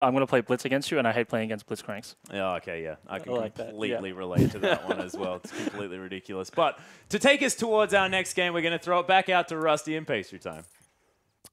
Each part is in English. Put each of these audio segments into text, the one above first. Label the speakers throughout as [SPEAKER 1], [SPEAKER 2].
[SPEAKER 1] I'm going to play Blitz against you, and I hate playing against Blitzcranks.
[SPEAKER 2] Yeah, okay, yeah. I can
[SPEAKER 1] like
[SPEAKER 2] completely relate to that one as well. It's completely ridiculous. But to take us towards our next game, we're going to throw it back out to Rusty and Pastry Time.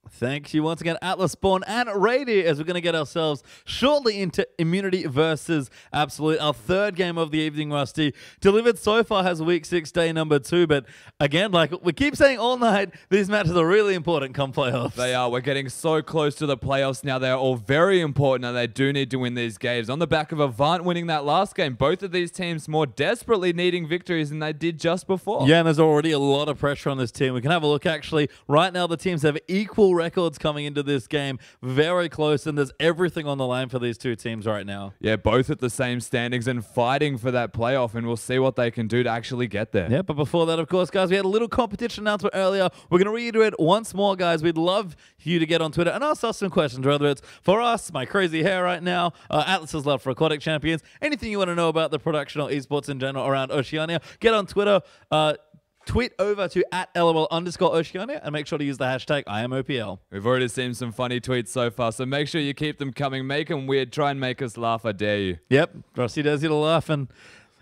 [SPEAKER 3] Thank you once again, Atlas Spawn and Rady, as we're going to get ourselves shortly into Immunity versus Absolute, our third game of the evening, Rusty. Delivered so far has Week 6, day number 2, but again, like we keep saying all night, these matches are really important come playoffs.
[SPEAKER 4] They are. We're getting so close to the playoffs now. They are all very important, and they do need to win these games. On the back of Avant winning that last game, both of these teams more desperately needing victories than they did just before.
[SPEAKER 3] Yeah, and there's already a lot of pressure on this team. We can have a look, actually. Right now, the teams have equal records coming into this game. Very close, and there's everything on the line for these two teams right now.
[SPEAKER 4] Yeah, both at the same standings and fighting for that playoff, and we'll see what they can do to actually get there.
[SPEAKER 3] Yeah, but before that, of course, guys, we had a little competition announcement earlier. We're going to reiterate once more, guys. We'd love you to get on Twitter and ask us some questions, whether it's for us, my crazy hair right now, Atlas's love for aquatic champions, anything you want to know about the production or esports in general around Oceania, get on Twitter. Tweet over to @LOL_Oceania and make sure to use the hashtag IamOPL.
[SPEAKER 4] We've already seen some funny tweets so far, so make sure you keep them coming. Make them weird. Try and make us laugh. I dare you.
[SPEAKER 3] Yep, Rusty does you to laugh, and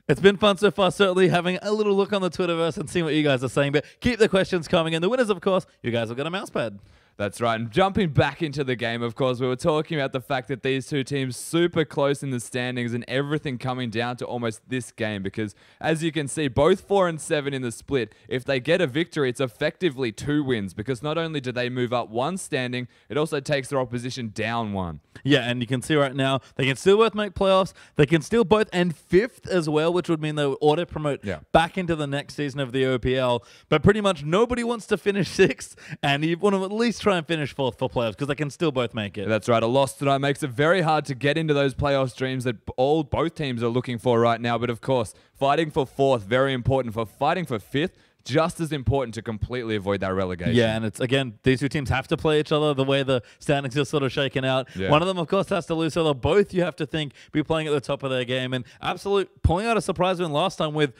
[SPEAKER 3] it's been fun so far, certainly having a little look on the Twitterverse and seeing what you guys are saying, but keep the questions coming, and the winners, of course, you guys have got a mouse pad.
[SPEAKER 4] That's right. And jumping back into the game, of course, we were talking about the fact that these two teams super close in the standings and everything coming down to almost this game because, as you can see, both 4 and 7 in the split, if they get a victory, it's effectively 2 wins because not only do they move up 1 standing, it also takes their opposition down 1.
[SPEAKER 3] Yeah, and you can see right now, they can still both make playoffs. They can still both end 5th as well, which would mean they would auto-promote back into the next season of the OPL. But pretty much nobody wants to finish 6th, and you want to at least try and finish 4th for playoffs because they can still both make it.
[SPEAKER 4] That's right. A loss tonight makes it very hard to get into those playoff dreams that both teams are looking for right now. But of course, fighting for 4th, very important. For fighting for 5th, just as important to completely avoid that relegation.
[SPEAKER 3] Yeah, and it's, again, these two teams have to play each other the way the standings are sort of shaken out.
[SPEAKER 4] Yeah.
[SPEAKER 3] One of them, of course, has to lose, so they'll both, you have to think, be playing at the top of their game. And Absolute pulling out a surprise win last time with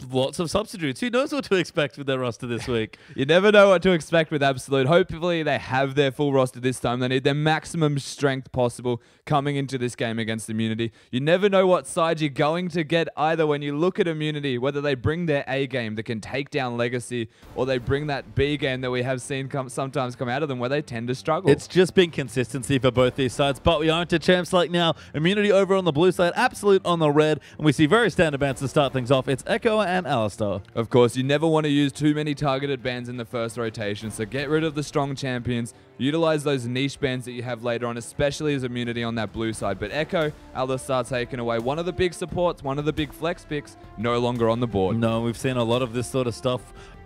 [SPEAKER 3] lots of substitutes. Who knows what to expect with their roster this week?
[SPEAKER 4] You never know what to expect with Absolute. Hopefully they have their full roster this time. They need their maximum strength possible coming into this game against Immunity. You never know what side you're going to get either when you look at Immunity, whether they bring their A game that can take down Legacy or they bring that B game that we have seen sometimes come out of them where they tend to struggle.
[SPEAKER 3] It's just been consistency for both these sides, but we are into champs like now. Immunity over on the blue side, Absolute on the red, and we see very standard bans to start things off. It's Echo and Alistar.
[SPEAKER 4] Of course, you never want to use too many targeted bans in the first rotation, so get rid of the strong champions. Utilize those niche bans that you have later on, especially as Immunity on that blue side. But Echo, Alistar taken away. One of the big supports, one of the big flex picks, no longer on the board.
[SPEAKER 3] No, we've seen a lot of this sort of stuff.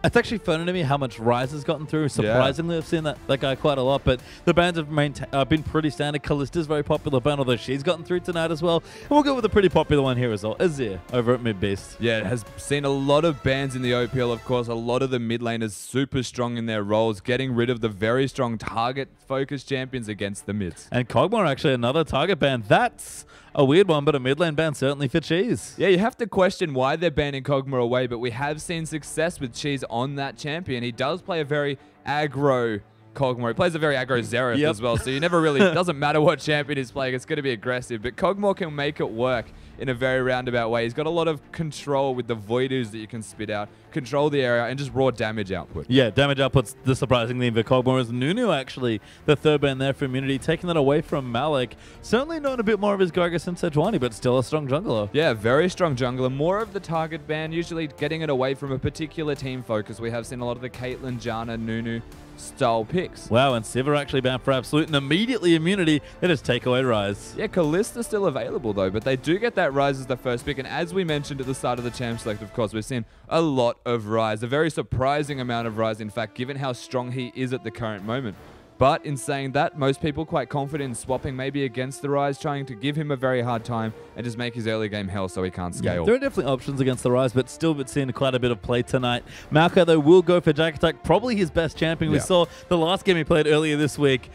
[SPEAKER 3] It's actually funny to me how much Rise has gotten through. Surprisingly, I've seen that guy quite a lot, but the bans have been pretty standard. Kallista's very popular ban, although she's gotten through tonight as well. And we'll go with a pretty popular one here as well, Azir over at Mid Beast.
[SPEAKER 4] Yeah, it has seen a lot of bans in the OPL, of course. A lot of the mid laners super strong in their roles, getting rid of the very strong target-focused champions against the mids.
[SPEAKER 3] And Kog'Maw actually another target ban. That's a weird one, but a mid lane ban certainly for Cheese.
[SPEAKER 4] Yeah, you have to question why they're banning Kog'Maw away, but we have seen success with Cheese on that champion. He does play a very aggro Kog'Maw. He plays a very aggro Xerath as well, so you never really, it doesn't matter what champion he's playing, it's going to be aggressive. But Kog'Maw can make it work in a very roundabout way. He's got a lot of control with the Voidoos that you can spit out, control the area, and just raw damage output.
[SPEAKER 3] Yeah, damage output's the surprising thing for Kog'Maw is Nunu actually, the third ban there for Immunity, taking that away from Malik. Certainly known a bit more of his Gragas and Sejuani, but still a strong jungler.
[SPEAKER 4] Yeah, very strong jungler. More of the target ban, usually getting it away from a particular team focus. We have seen a lot of the Caitlyn, Janna, Nunu style picks.
[SPEAKER 3] Wow, and Sivir actually banned for Absolute, and immediately Immunity, they just take away Rise.
[SPEAKER 4] Yeah, Kallista's still available though, but they do get that Rise as the first pick, and as we mentioned at the start of the Champ Select, of course, we've seen a lot of Rise, a very surprising amount of Rise, in fact, given how strong he is at the current moment. But in saying that, most people quite confident in swapping maybe against the Rise, trying to give him a very hard time and just make his early game hell so he can't scale.
[SPEAKER 3] Yeah, there are definitely options against the Rise, but still seeing quite a bit of play tonight. Malka, though, will go for Jack Attack, probably his best champion. We saw the last game he played earlier this week.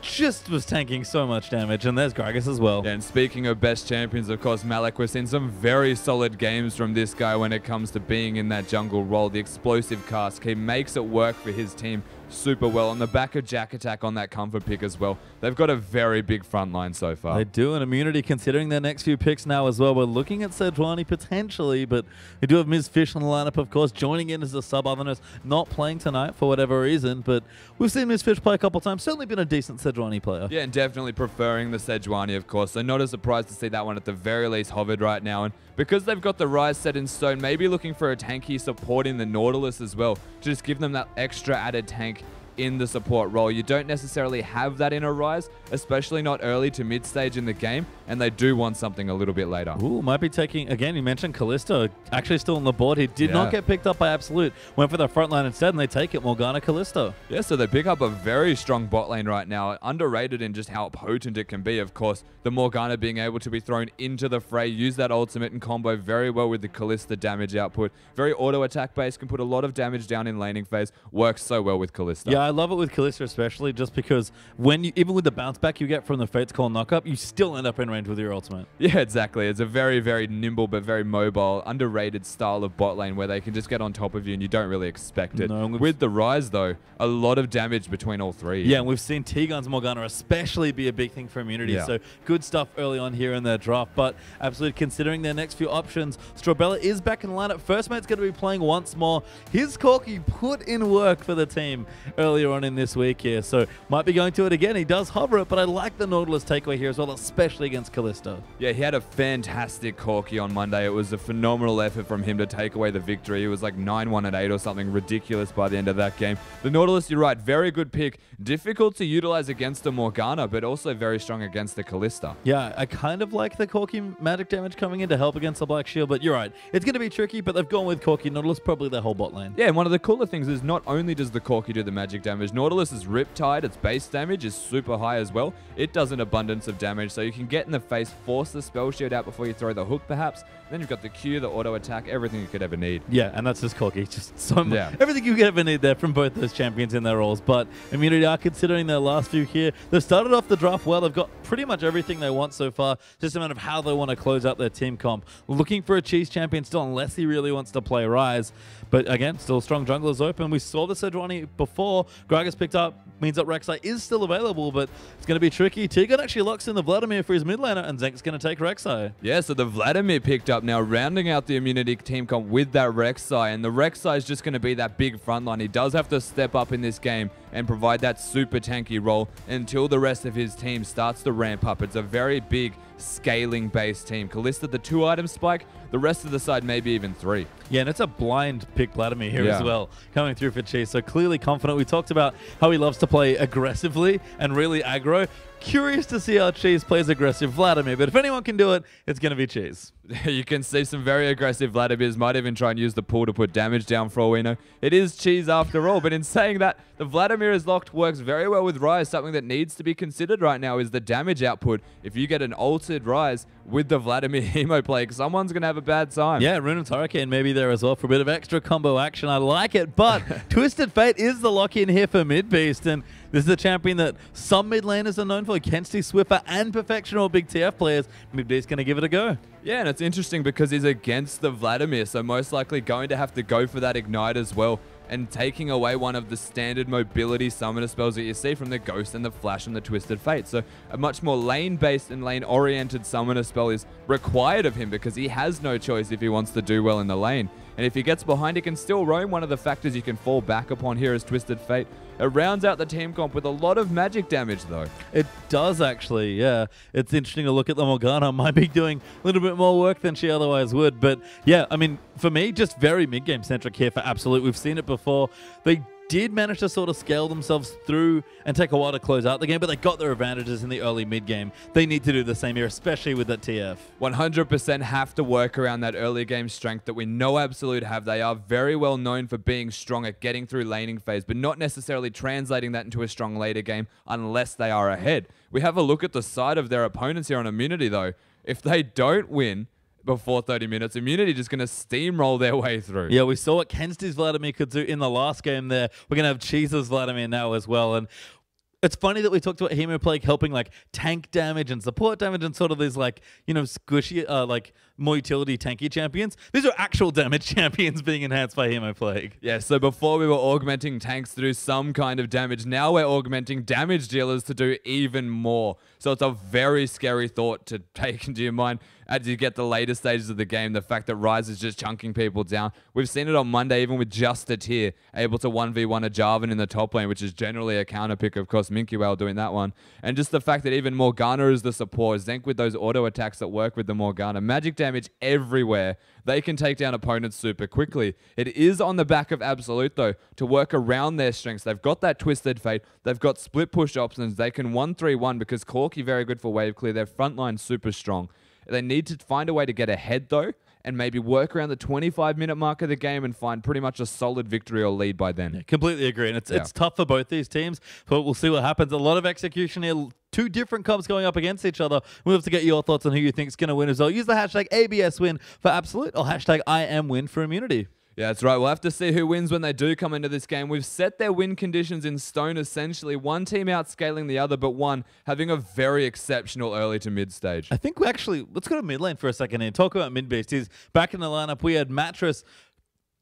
[SPEAKER 3] Just was tanking so much damage, and there's Gragas as well.
[SPEAKER 4] Yeah, and speaking of best champions, of course, Malik, we've seen some very solid games from this guy when it comes to being in that jungle role. The explosive cast, he makes it work for his team super well. On the back of Jack Attack on that comfort pick as well. They've got a very big front line so far.
[SPEAKER 3] They do, and Immunity considering their next few picks now as well. We're looking at Sejuani potentially, but we do have Ms. Fish on the lineup, of course, joining in as a sub. Otherness not playing tonight for whatever reason, but we've seen Ms. Fish play a couple times. Certainly been a decent Sejuani player.
[SPEAKER 4] Yeah, and definitely preferring the Sejuani, of course. So not a surprise to see that one at the very least hovered right now. And because they've got the Rise set in stone, maybe looking for a tanky supporting the Nautilus as well, to just give them that extra added tank in the support role. You don't necessarily have that in a Rise, especially not early to mid stage in the game, and they do want something a little bit later.
[SPEAKER 3] Ooh, might be taking, again, you mentioned Callisto, actually still on the board. He did not get picked up by Absolute. Went for the front line instead, and they take it, Morgana Callisto.
[SPEAKER 4] Yeah, so they pick up a very strong bot lane right now, underrated in just how potent it can be, of course. The Morgana being able to be thrown into the fray, use that ultimate and combo very well with the Callisto damage output. Very auto attack based, can put a lot of damage down in laning phase, works so well with Callisto.
[SPEAKER 3] Yeah, I love it with Callisto especially, just because when you, even with the bounce back you get from the Fate's Call knockup, you still end up in range with your ultimate.
[SPEAKER 4] Yeah, exactly. It's a very, very nimble but very mobile, underrated style of bot lane where they can just get on top of you and you don't really expect it.
[SPEAKER 3] No,
[SPEAKER 4] with the Rise, though, a lot of damage between all three.
[SPEAKER 3] Yeah, and we've seen T-Gun's Morgana especially be a big thing for Immunity,
[SPEAKER 4] Yeah.
[SPEAKER 3] so good stuff early on here in their draft, but absolutely considering their next few options, Strawbella is back in the lineup. First mate's going to be playing once more. His Corki put in work for the team earlier on in this week here, so might be going to it again. He does hover it, but I like the Nautilus takeaway here as well, especially against Callisto.
[SPEAKER 4] Yeah, he had a fantastic Corki on Monday. It was a phenomenal effort from him to take away the victory. It was like 9-1 at 8 or something ridiculous by the end of that game. The Nautilus, you're right, very good pick. Difficult to utilize against the Morgana, but also very strong against the Callista.
[SPEAKER 3] Yeah, I kind of like the Corki magic damage coming in to help against the Black Shield, but you're right. It's going to be tricky, but they've gone with Corki. Nautilus probably their whole bot lane.
[SPEAKER 4] Yeah, and one of the cooler things is not only does the Corki do the magic damage, Nautilus's Riptide, its base damage is super high as well. It does an abundance of damage, so you can get in the face, force the spell shield out before you throw the hook perhaps. Then you've got the Q, the auto attack, everything you could ever need.
[SPEAKER 3] Yeah, and that's just Corki. Just so much.
[SPEAKER 4] Yeah.
[SPEAKER 3] Everything you could ever need there from both those champions in their roles. But Immunity are considering their last few here. They've started off the draft well. They've got pretty much everything they want so far. Just a matter of how they want to close out their team comp. Looking for a cheese champion still, unless he really wants to play Rise. But again, still strong junglers open. We saw the Sejuani before. Gragas picked up, means that Rek'Sai is still available, but it's going to be tricky. Tegan actually locks in the Vladimir for his mid laner, and Zenk's going to take Rek'Sai.
[SPEAKER 4] Yeah, so the Vladimir picked up now, rounding out the Immunity team comp with that Rek'Sai, and the Rek'Sai is just going to be that big frontline. He does have to step up in this game and provide that super tanky role until the rest of his team starts to ramp up. It's a very big scaling-based team. Callista, the 2-item spike, the rest of the side maybe even 3.
[SPEAKER 3] Yeah, and it's a blind pick Vladimir here as well, coming through for Cheese. So clearly confident. We talked about how he loves to play aggressively and really aggro. Curious to see how Cheese plays aggressive Vladimir, but if anyone can do it, it's going to be Cheese.
[SPEAKER 4] You can see some very aggressive Vladimirs, might even try and use the pull to put damage down for all we know. It is Cheese after all, but in saying that, the Vladimir is locked works very well with Rise. Something that needs to be considered right now is the damage output. If you get an altered Rise with the Vladimir emo play, someone's going to have a bad time.
[SPEAKER 3] Yeah, Runan's Hurricane maybe there as well for a bit of extra combo action. I like it, but Twisted Fate is the lock-in here for Mid Beast, and this is a champion that some mid laners are known for. Kensti, Swiffer, and Perfection, all big TF players. Mid Beast going to give it a go.
[SPEAKER 4] Yeah, and it's interesting because he's against the Vladimir, so most likely going to have to go for that Ignite as well, and taking away one of the standard mobility summoner spells that you see from the Ghost and the Flash and the Twisted Fate. So a much more lane-based and lane-oriented summoner spell is required of him because he has no choice if he wants to do well in the lane. And if he gets behind, he can still roam. One of the factors you can fall back upon here is Twisted Fate. It rounds out the team comp with a lot of magic damage, though.
[SPEAKER 3] It does, actually, yeah. It's interesting to look at the Morgana. Might be doing a little bit more work than she otherwise would. But, yeah, I mean, for me, just very mid-game centric here for Absolute. We've seen it before. They did manage to sort of scale themselves through and take a while to close out the game, but they got their advantages in the early mid-game. They need to do the same here, especially with that TF.
[SPEAKER 4] 100% have to work around that early game strength that we know Absolute have. They are very well known for being strong at getting through laning phase, but not necessarily translating that into a strong later game unless they are ahead. We have a look at the side of their opponents here on Immunity, though. If they don't win before 30 minutes, Immunity just going to steamroll their way through.
[SPEAKER 3] Yeah, we saw what Kensti's Vladimir could do in the last game there. We're going to have Cheese's Vladimir now as well. And It's funny that we talked about Hemoplague helping like tank damage and support damage and sort of these like, squishy, like more utility tanky champions. These are actual damage champions being enhanced by Hemoplague.
[SPEAKER 4] Yeah, so before we were augmenting tanks to do some kind of damage, now we're augmenting damage dealers to do even more. So it's a very scary thought to take into your mind as you get the later stages of the game, the fact that Ryze is just chunking people down. We've seen it on Monday, even with just a tier, able to 1v1 a Jarvan in the top lane, which is generally a counter pick, of course, Minky Whale doing that one. And just the fact that even Morgana is the support, Zenk with those auto attacks that work with the Morgana, magic damage everywhere. They can take down opponents super quickly. It is on the back of Absolute, though, to work around their strengths. They've got that Twisted Fate. They've got split push options. They can 1-3-1 because Corki very good for wave clear. Their front line super strong. They need to find a way to get ahead, though, and maybe work around the 25-minute mark of the game and find pretty much a solid victory or lead by then.
[SPEAKER 3] Yeah, completely agree. And it's tough for both these teams, but we'll see what happens. A lot of execution here. Two different comps going up against each other. We'll have to get your thoughts on who you think is going to win as well. Use the hashtag ABSWin for Absolute or hashtag IamWin for Immunity.
[SPEAKER 4] Yeah, that's right. We'll have to see who wins when they do come into this game. We've set their win conditions in stone, essentially. One team outscaling the other, but one having a very exceptional early to mid stage.
[SPEAKER 3] I think let's go to mid lane for a second and talk about mid beast. He's back in the lineup. We had Mattress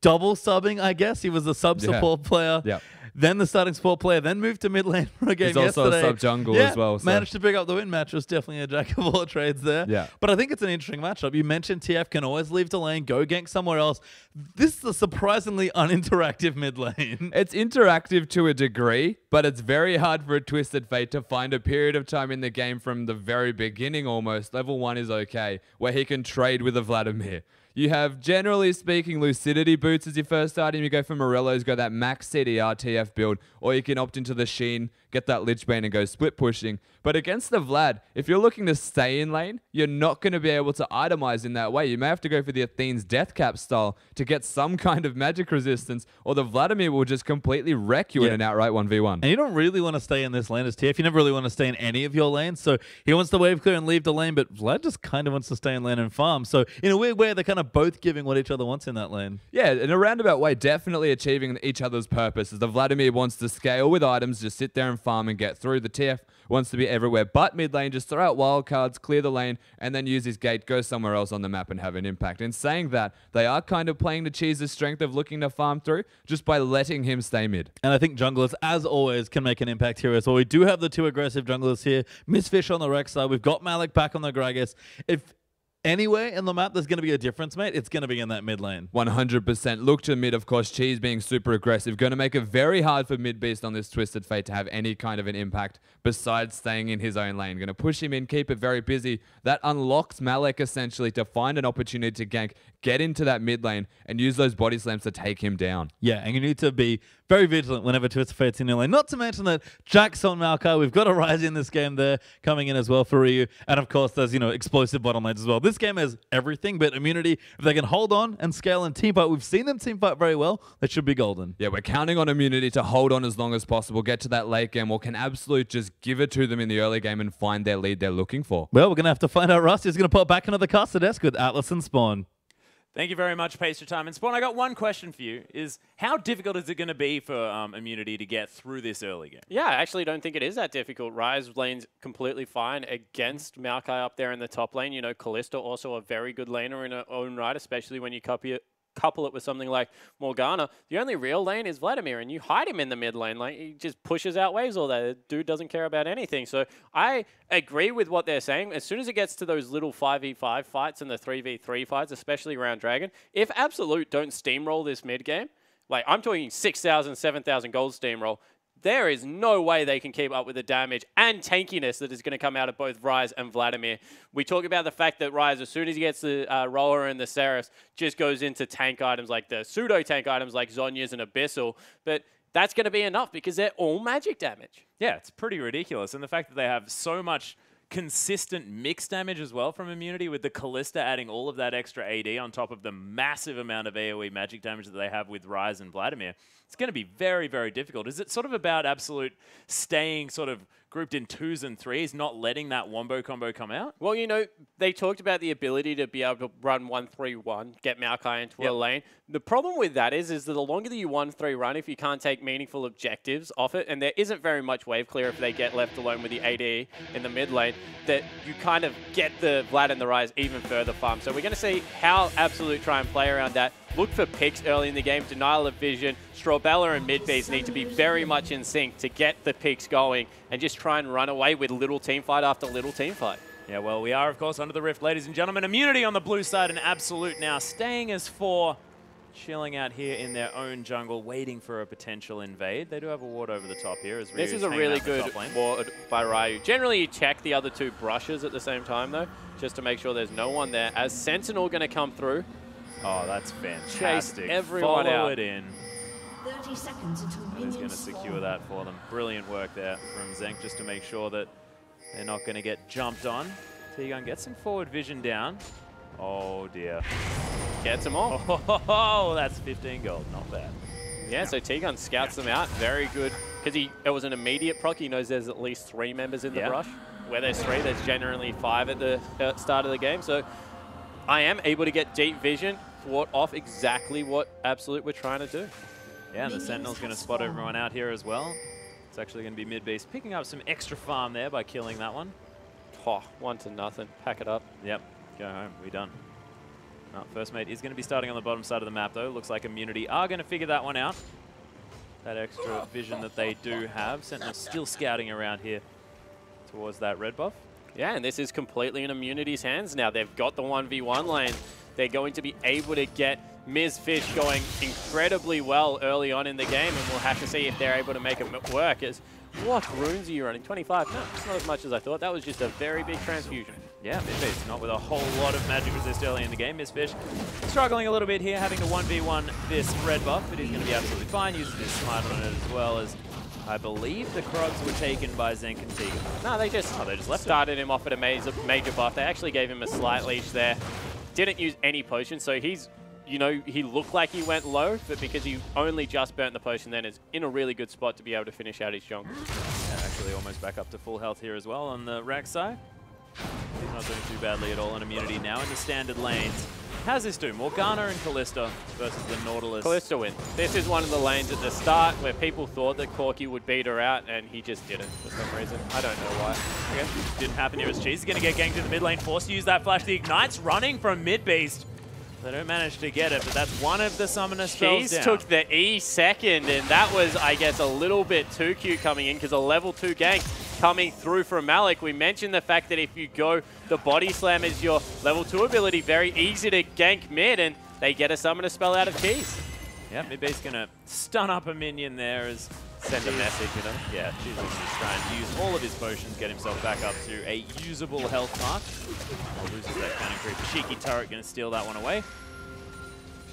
[SPEAKER 3] double subbing, I guess. He was a sub support player.
[SPEAKER 4] Yeah.
[SPEAKER 3] Then the starting support player, then moved to mid lane for a game yesterday.
[SPEAKER 4] He's also a sub-jungle as well. So.
[SPEAKER 3] Managed to pick up the win. Match was definitely a jack of all trades there.
[SPEAKER 4] Yeah.
[SPEAKER 3] But I think it's an interesting matchup. You mentioned TF can always leave the lane, go gank somewhere else. This is a surprisingly uninteractive mid lane.
[SPEAKER 4] It's interactive to a degree, but it's very hard for a Twisted Fate to find a period of time in the game from the very beginning almost. Level 1 is okay, where he can trade with a Vladimir. You have, generally speaking, Lucidity boots as your first item. You go for Morello's, go that max CDR TF build, or you can opt into the Sheen, get that Lich Bane and go split pushing. But against the Vlad, if you're looking to stay in lane, you're not going to be able to itemize in that way. You may have to go for the Athene's Death Cap style to get some kind of magic resistance, or the Vladimir will just completely wreck you in an outright 1v1.
[SPEAKER 3] And you don't really want to stay in this lane as TF. You never really want to stay in any of your lanes. So he wants to wave clear and leave the lane, but Vlad just kind of wants to stay in lane and farm. So in a weird way, they're kind of both giving what each other wants in that lane.
[SPEAKER 4] Yeah, in a roundabout way, definitely achieving each other's purpose. As the Vladimir wants to scale with items, just sit there and farm and get through. The TF wants to be everywhere but mid lane, just throw out wild cards, clear the lane, and then use his gate, go somewhere else on the map and have an impact. In saying that, they are kind of playing to Cheese's strength of looking to farm through just by letting him stay mid.
[SPEAKER 3] And I think junglers, as always, can make an impact here as well. We do have the two aggressive junglers here. Missfish on the Rex side. We've got Malik back on the Gragas. If anywhere in the map there's going to be a difference, mate, it's going to be in that mid lane.
[SPEAKER 4] 100%. Look to mid, of course. Cheese being super aggressive. Going to make it very hard for mid beast on this Twisted Fate to have any kind of an impact besides staying in his own lane. Going to push him in, keep it very busy. That unlocks Malek essentially to find an opportunity to gank, get into that mid lane, and use those body slams to take him down.
[SPEAKER 3] Yeah, and you need to be very vigilant whenever Twisted Fate's in your lane. Not to mention that Jack's on Maokai. We've got a Rise in this game there coming in as well for Ryu. And of course, there's, explosive bottom lanes as well. This game has everything but immunity. If they can hold on and scale and team fight, we've seen them team fight very well. They should be golden.
[SPEAKER 4] Yeah, we're counting on immunity to hold on as long as possible, get to that late game, or can Absolute just give it to them in the early game and find their lead they're looking for.
[SPEAKER 3] Well, we're going to have to find out. Rusty's going to pop back into the caster desk with Atlas and Spawn.
[SPEAKER 2] Thank you very much, Pacer Time. And Spawn, I got one question for you. Is how difficult is it going to be for Immunity to get through this early game?
[SPEAKER 1] Yeah, I actually don't think it is that difficult. Ryze lane's completely fine against Maokai up there in the top lane. Kalista also a very good laner in her own right, especially when you couple it with something like Morgana. The only real lane is Vladimir, and you hide him in the mid lane. Like, he just pushes out waves all day. The dude doesn't care about anything. So I agree with what they're saying. As soon as it gets to those little 5v5 fights and the 3v3 fights, especially around Dragon, if Absolute don't steamroll this mid game, like I'm talking 6,000, 7,000 gold steamroll, there is no way they can keep up with the damage and tankiness that is going to come out of both Ryze and Vladimir. We talk about the fact that Ryze, as soon as he gets the Roller and the Seraph, just goes into tank items like the pseudo-tank items like Zhonya's and Abyssal. But that's going to be enough because they're all magic damage.
[SPEAKER 2] Yeah, it's pretty ridiculous. And the fact that they have so much consistent mix damage as well from Immunity, with the Kalista adding all of that extra AD on top of the massive amount of AoE magic damage that they have with Ryze and Vladimir. It's going to be very, very difficult. Is it sort of about Absolute staying sort of grouped in 2s and 3s, not letting that wombo combo come out.
[SPEAKER 1] Well, you know, they talked about the ability to be able to run 1-3-1, get Maokai into a lane. The problem with that is that the longer that you 1-3 run, if you can't take meaningful objectives off it, and there isn't very much wave clear if they get left alone with the AD in the mid lane, that you kind of get the Vlad and the Ryze even further farm. So we're going to see how Absolute try and play around that. Look for picks early in the game, denial of vision. Strawbella and Midbeast need to be very much in sync to get the picks going and just try and run away with little team fight after little team fight.
[SPEAKER 2] Yeah, well, we are, of course, under the Rift, ladies and gentlemen. Immunity on the blue side and Absolute now staying as 4, chilling out here in their own jungle, waiting for a potential invade. They do have a ward over the top here. As
[SPEAKER 1] this is a really good ward by Ryu. Generally, you check the other 2 brushes at the same time, though, just to make sure there's no one there. As Sentinel going to come through.
[SPEAKER 2] Oh, that's fantastic.
[SPEAKER 1] Chase everyone
[SPEAKER 2] Follow
[SPEAKER 1] out.
[SPEAKER 2] it in.
[SPEAKER 5] 30 seconds until
[SPEAKER 2] He's going to secure that for them. Brilliant work there from Zenk just to make sure that they're not going to get jumped on. T-Gun gets some forward vision down. Oh, dear.
[SPEAKER 1] Gets them all.
[SPEAKER 2] Oh, that's 15 gold. Not bad.
[SPEAKER 1] Yeah, so T-Gun scouts them out. Very good. Because it was an immediate proc. He knows there's at least 3 members in the brush. Where there's 3, there's generally 5 at the start of the game. So I am able to get deep vision, thwart off exactly what Absolute were trying to do.
[SPEAKER 2] Yeah, and the Sentinel's going to spot everyone out here as well. It's actually going to be Midbeast picking up some extra farm there by killing that one.
[SPEAKER 1] Oh, 1-0. Pack it up.
[SPEAKER 2] Yep, go home. We're done. First mate is going to be starting on the bottom side of the map, though. Looks like Immunity are going to figure that one out. That extra vision that they do have. Sentinel still scouting around here towards that red buff.
[SPEAKER 1] Yeah, and this is completely in Immunity's hands now. They've got the 1v1 lane. They're going to be able to get Ms. Fish going incredibly well early on in the game, and we'll have to see if they're able to make it work. What runes are you running? 25? No, it's not as much as I thought. That was just a very big transfusion.
[SPEAKER 2] Yeah, Midbeast not with a whole lot of magic resist early in the game. Ms. Fish struggling a little bit here, having to 1v1 this red buff, but he's going to be absolutely fine. Uses his smite on it as well, as I believe the Krogs were taken by Zenk and Tegan.
[SPEAKER 1] No, they just
[SPEAKER 2] left
[SPEAKER 1] started him off at a major buff. They actually gave him a slight leash there. Didn't use any potion, so he's, you know, he looked like he went low, but because he only just burnt the potion then, is in a really good spot to be able to finish out his jungle.
[SPEAKER 2] Yeah, actually almost back up to full health here as well on the Rack side. He's not doing too badly at all in Immunity now in the standard lanes. How's this do? Morgana and Kalista versus the Nautilus.
[SPEAKER 1] Kalista wins. This is one of the lanes at the start where people thought that Corki would beat her out, and he just didn't for some reason. I don't know why.
[SPEAKER 2] Okay. Didn't happen here as Cheese is going to get ganked in the mid lane, forced to use that flash. The Ignite's running from Midbeast. They don't manage to get it, but that's one of the summoner spells down.
[SPEAKER 1] Cheese took the E second, and that was, I guess, a little bit too cute coming in, because a level 2 gank coming through from Malik. We mentioned the fact that if you go, the body slam is your level 2 ability, very easy to gank mid, and they get a summoner spell out of Cheese.
[SPEAKER 2] Yeah, Midbeast's going to stun up a minion there as
[SPEAKER 1] send a message, you know?
[SPEAKER 2] Yeah, Cheese looks to try and use all of his potions, get himself back up to a usable health mark. Loses that cannon creep. Cheeky turret going to steal that one away.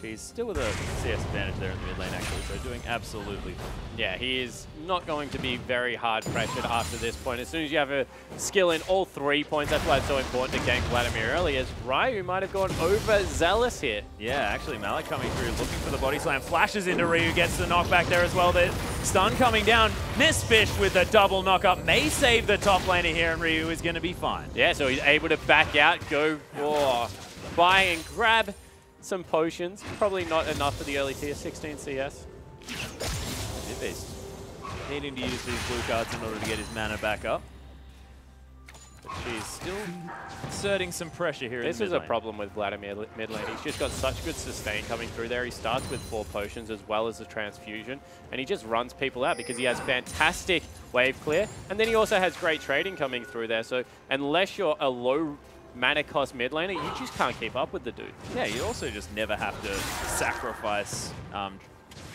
[SPEAKER 2] She's still with a CS advantage there in the mid lane, actually, so doing absolutely fine.
[SPEAKER 1] Yeah, he is not going to be very hard pressured after this point. As soon as you have a skill in all 3 points, that's why it's so important to gank Vladimir early, as Ryu might have gone over zealous here.
[SPEAKER 2] Yeah, actually, Malik coming through, looking for the body slam, flashes into Ryu, gets the knockback there as well. The stun coming down, Miss Fish with the double knockup, may save the top laner here, and Ryu is going to be fine.
[SPEAKER 1] Yeah, so he's able to back out, go buy and grab some potions. Probably not enough for the early tier, 16 CS.
[SPEAKER 2] Midbeast needing to use these blue cards in order to get his mana back up. But she's still exerting some pressure here in the mid lane.
[SPEAKER 1] This is a problem with Vladimir mid lane. He's just got such good sustain coming through there. He starts with 4 potions as well as the transfusion, and he just runs people out because he has fantastic wave clear, and then he also has great trading coming through there. So unless you're a low mana cost mid laner, you just can't keep up with the dude.
[SPEAKER 2] Yeah, you also just never have to sacrifice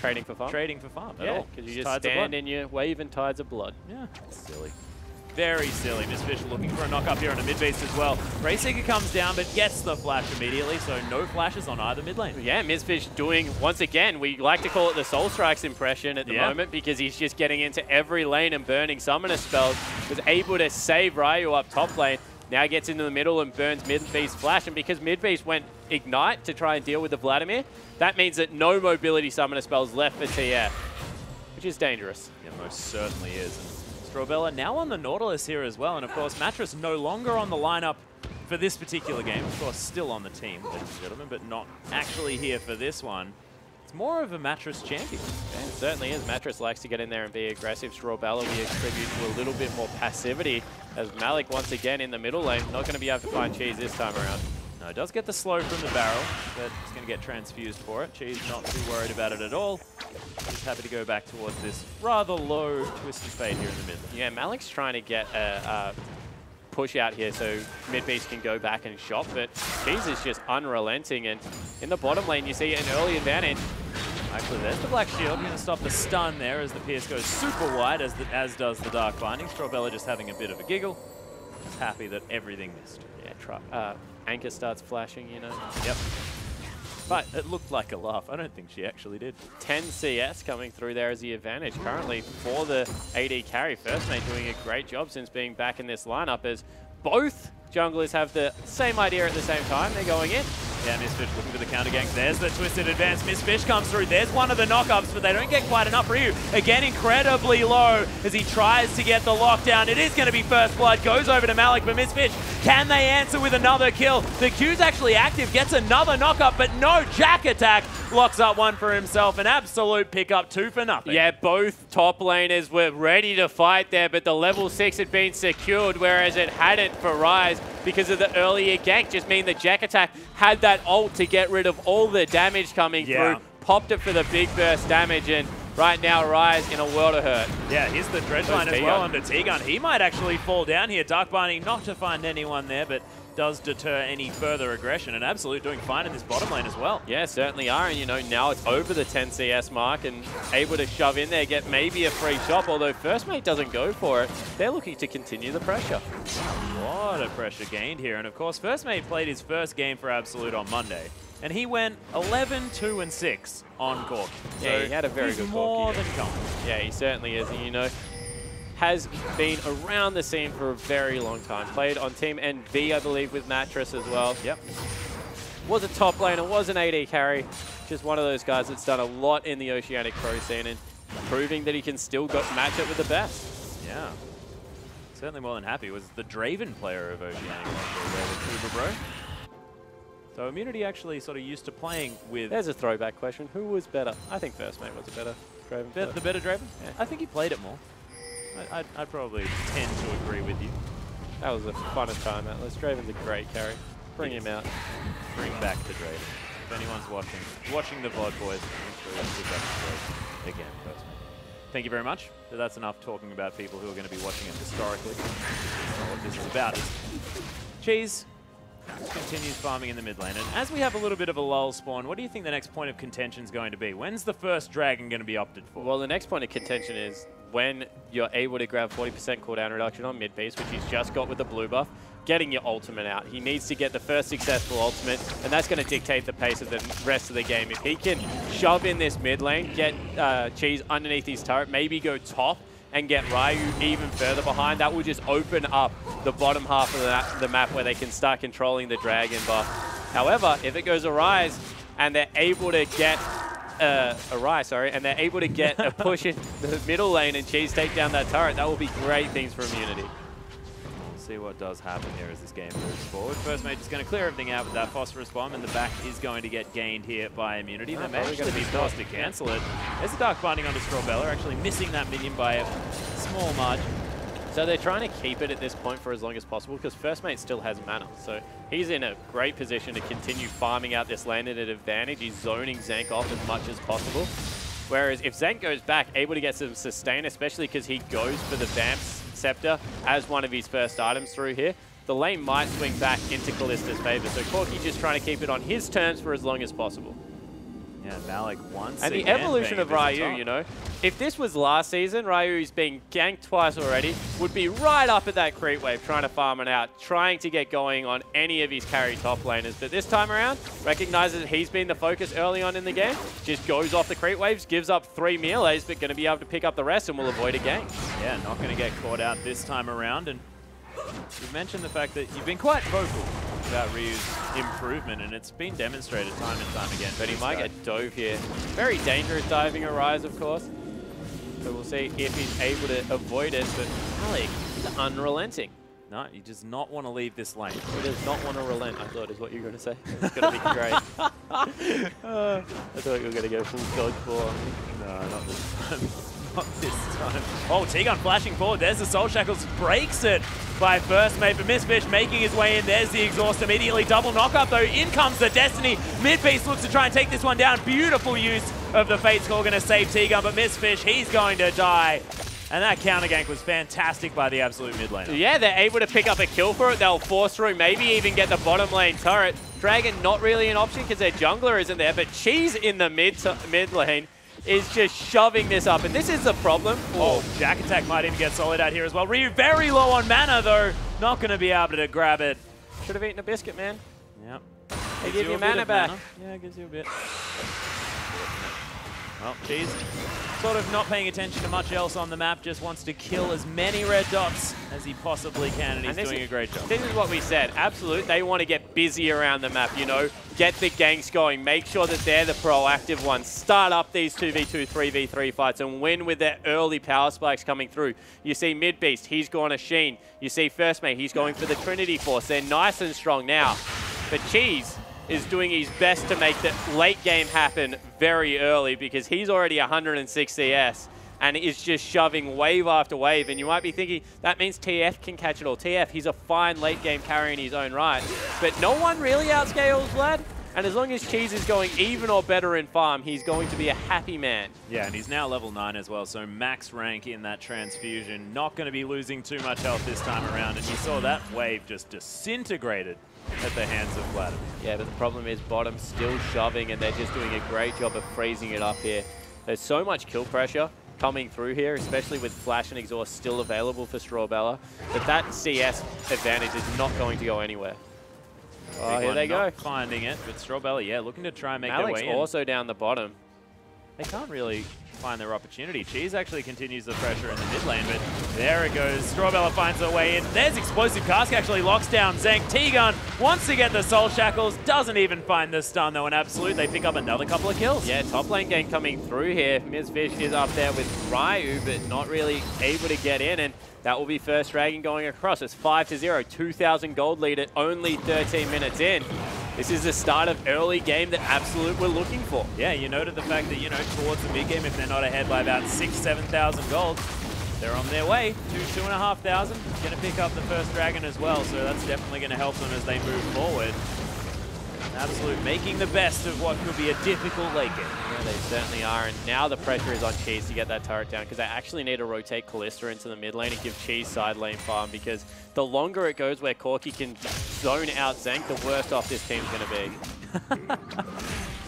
[SPEAKER 1] trading for farm.
[SPEAKER 2] Trading for farm at
[SPEAKER 1] yeah,
[SPEAKER 2] all.
[SPEAKER 1] because you just stand in your wave and tides of blood.
[SPEAKER 2] Yeah, silly. Very silly. Miss Fish looking for a knock up here on a mid base as well. Greyseeker comes down but gets the flash immediately, so no flashes on either mid lane.
[SPEAKER 1] Yeah, Mizfish doing, once again, we like to call it the Soul Strikes impression at the moment, because he's just getting into every lane and burning summoner spells. Was able to save Ryu up top lane. Now gets into the middle and burns Midbeast's flash, and because Midbeast went Ignite to try and deal with the Vladimir, that means that no mobility summoner spells left for TF, which is dangerous.
[SPEAKER 2] Yeah, most certainly is. And Strawbella now on the Nautilus here as well, and of course Mattress no longer on the lineup for this particular game. Of course, still on the team, ladies and gentlemen, but not actually here for this one. It's more of a Mattress champion.
[SPEAKER 1] Yeah, it certainly is. Mattress likes to get in there and be aggressive. Strawbella we attribute to a little bit more passivity, as Malik once again in the middle lane, not going to be able to find Cheese this time around.
[SPEAKER 2] No, it does get the slow from the barrel, but it's going to get transfused for it. Cheese not too worried about it at all. He's happy to go back towards this rather low Twisted Fate here in the mid.
[SPEAKER 1] Yeah, Malik's trying to get a push out here so mid-beast can go back and shop, but Cheese is just unrelenting, and in the bottom lane you see an early advantage.
[SPEAKER 2] Actually, there's the Black Shield. Going to stop the stun there as the Pierce goes super wide, as does the Dark Binding. Strawbella just having a bit of a giggle. He's happy that everything missed.
[SPEAKER 1] Yeah, Anchor starts flashing, you know.
[SPEAKER 2] Yep. But it looked like a laugh. I don't think she actually did.
[SPEAKER 1] 10 CS coming through there as the advantage currently for the AD carry. First Mate doing a great job since being back in this lineup, as both junglers have the same idea at the same time. They're going in.
[SPEAKER 2] Yeah, Misfish looking for the counter gank. There's the twisted advance. Misfish comes through. There's one of the knockups, but they don't get quite enough. Ryu, again, incredibly low as he tries to get the lockdown. It is going to be first blood. Goes over to Malik, but Misfish, can they answer with another kill? The Q's actually active, gets another knockup, but no, Jack Attack locks up one for himself. An absolute pickup, 2 for nothing.
[SPEAKER 1] Yeah, both top laners were ready to fight there, but the level 6 had been secured, whereas it hadn't for Rise because of the earlier gank. Just mean the Jack Attack had that ult to get rid of all the damage coming through, popped it for the big burst damage, and right now Rise in a world of hurt.
[SPEAKER 2] Yeah, here's the dredge line as well under T-Gun. He might actually fall down here. Dark Binding not to find anyone there, but does deter any further aggression. And Absolute doing fine in this bottom lane as well.
[SPEAKER 1] Yeah, certainly are. And, you know, now it's over the 10 CS mark and able to shove in there, get maybe a free shop, although First Mate doesn't go for it. They're looking to continue the pressure.
[SPEAKER 2] A lot of pressure gained here. And, of course, First Mate played his first game for Absolute on Monday. And he went 11-2-6 on Cork.
[SPEAKER 1] Yeah,
[SPEAKER 2] so
[SPEAKER 1] he had a very good
[SPEAKER 2] more
[SPEAKER 1] Corki.
[SPEAKER 2] than confident.
[SPEAKER 1] Yeah, he certainly is. And, you know, has been around the scene for a very long time. Played on Team NV, I believe, with Mattress as well.
[SPEAKER 2] Yep.
[SPEAKER 1] Was a top laner, was an AD carry. Just one of those guys that's done a lot in the Oceanic Pro scene and proving that he can still match it with the best.
[SPEAKER 2] Yeah. Certainly more than happy. Was the Draven player of Oceanic there with Uber Bro. So Immunity actually sort of used to playing with...
[SPEAKER 1] There's a throwback question. Who was better? I think First Mate was a better Draven.
[SPEAKER 2] The better Draven?
[SPEAKER 1] Yeah.
[SPEAKER 2] I think he played it more. I'd probably tend to agree with you.
[SPEAKER 1] That was a fun time, Atlas. Draven's a great carry. Bring him out.
[SPEAKER 2] Bring back the Draven. If anyone's watching the VOD, boys, make sure you pick up the Draven again, First Mate. Thank you very much. So that's enough talking about people who are going to be watching it historically. That's not what this is about. Cheese continues farming in the mid lane. And as we have a little bit of a lull spawn, what do you think the next point of contention is going to be? When's the first dragon going to be opted for?
[SPEAKER 1] Well, the next point of contention is when you're able to grab 40% cooldown reduction on mid base, which he's just got with the blue buff, getting your ultimate out. He needs to get the first successful ultimate, and that's going to dictate the pace of the rest of the game. If he can shove in this mid lane, get Cheese underneath his turret, maybe go top, and get Ryu even further behind, that will just open up the bottom half of the map where they can start controlling the dragon buff. However, if it goes a Rise and they're able to get and they're able to get a push in the middle lane and Cheese take down that turret, that will be great things for Immunity.
[SPEAKER 2] We'll see what does happen here as this game moves forward. First Mate is going to clear everything out with that Phosphorus Bomb, and the back is going to get gained here by Immunity. They may actually be forced to cancel it. There's a Dark Binding onto Strawbella, actually missing that minion by a small margin.
[SPEAKER 1] So they're trying to keep it at this point for as long as possible because First Mate still has mana. So he's in a great position to continue farming out this lane at an advantage. He's zoning Zank off as much as possible. Whereas if Zank goes back, able to get some sustain, especially because he goes for the Vamp's Scepter as one of his first items through here, the lane might swing back into Kallista's favor. So Corki just trying to keep it on his terms for as long as possible.
[SPEAKER 2] Yeah, Malik once
[SPEAKER 1] and
[SPEAKER 2] again
[SPEAKER 1] the evolution of Ryu, you know, if this was last season, Ryu's being ganked twice already, would be right up at that creep wave, trying to farm it out, trying to get going on any of his carry top laners. But this time around, recognizes that he's been the focus early on in the game, just goes off the creep waves, gives up 3 melees, but going to be able to pick up the rest and will avoid a gank.
[SPEAKER 2] Yeah, not going to get caught out this time around. And you've mentioned the fact that you've been quite vocal about Ryu's improvement, and it's been demonstrated time and time again.
[SPEAKER 1] But he might get dove here. Very dangerous diving a Rise, of course. So we'll see if he's able to avoid it, but Alec is unrelenting.
[SPEAKER 2] No, he does not want to leave this lane.
[SPEAKER 1] He does not want to relent, I thought is what you were going to say. It's going to be great. I thought you were going to go full dodgeball on me.
[SPEAKER 2] No, not this time. Not this time. Oh, T-Gun flashing forward. There's the Soul Shackles. Breaks it by first mate, but Misfish making his way in. There's the exhaust immediately. Double knockup, though. In comes the Destiny. Mid-piece looks to try and take this one down. Beautiful use of the Fate's Call. Going to save T-Gun, but Misfish, he's going to die. And that counter gank was fantastic by the absolute mid laner.
[SPEAKER 1] Yeah, they're able to pick up a kill for it. They'll force through, maybe even get the bottom lane turret. Dragon not really an option because their jungler isn't there, but Cheese in the mid lane is just shoving this up. And this is the problem.
[SPEAKER 2] Oh, Jack Attack might even get solid out here as well. Ryu very low on mana, though. Not going to be able to grab it.
[SPEAKER 1] Should have eaten a biscuit, man.
[SPEAKER 2] Yep.
[SPEAKER 1] They give you mana back.
[SPEAKER 2] Yeah, it gives you a bit. Well, Cheese sort of not paying attention to much else on the map, just wants to kill as many red dots as he possibly can, and he's doing a great job.
[SPEAKER 1] This is what we said. Absolute, they want to get busy around the map, you know, get the ganks going, make sure that they're the proactive ones, start up these 2v2, 3v3 fights, and win with their early power spikes coming through. You see Mid Beast, he's gone a Sheen. You see First Mate, he's going for the Trinity Force. They're nice and strong now. But Cheese is doing his best to make the late game happen very early because he's already 106 CS and is just shoving wave after wave. And you might be thinking, that means TF can catch it all. TF, he's a fine late game carry in his own right. But no one really outscales Vlad. And as long as Cheese is going even or better in farm, he's going to be a happy man.
[SPEAKER 2] Yeah, and he's now level 9 as well, so max rank in that transfusion. Not going to be losing too much health this time around. And you saw that wave just disintegrated at the hands of Vladimir.
[SPEAKER 1] Yeah, but the problem is bottom still shoving, and they're just doing a great job of freezing it up here. There's so much kill pressure coming through here, especially with Flash and Exhaust still available for Strawbella, but that CS advantage is not going to go anywhere. Oh, here they go.
[SPEAKER 2] Finding it, but Strawbella, yeah, looking to try and make their way in.
[SPEAKER 1] Also down the bottom.
[SPEAKER 2] They can't really find their opportunity. Cheese actually continues the pressure in the mid lane, but there it goes. Strawbella finds her way in. There's Explosive Cask, actually locks down Zank. T-Gun wants to get the Soul Shackles, doesn't even find the stun though, and Absolute, they pick up another couple of kills.
[SPEAKER 1] Yeah, top lane game coming through here. Mizfish is up there with Ryu, but not really able to get in, and that will be first Dragon going across. It's 5-0, 2,000 gold lead at only 13 minutes in. This is the start of early game that Absolute were looking for.
[SPEAKER 2] Yeah, you noted the fact that, you know, towards the mid game, if they're not ahead by about 6,000-7,000 gold, they're on their way to 2,500. Going to pick up the first Dragon as well, so that's definitely going to help them as they move forward. Absolute making the best of what could be a difficult late game.
[SPEAKER 1] Yeah, they certainly are, and now the pressure is on Cheese to get that turret down because they actually need to rotate Callista into the mid lane and give Cheese side lane farm because the longer it goes where Corky can zone out Zank, the worse off this team's going to be.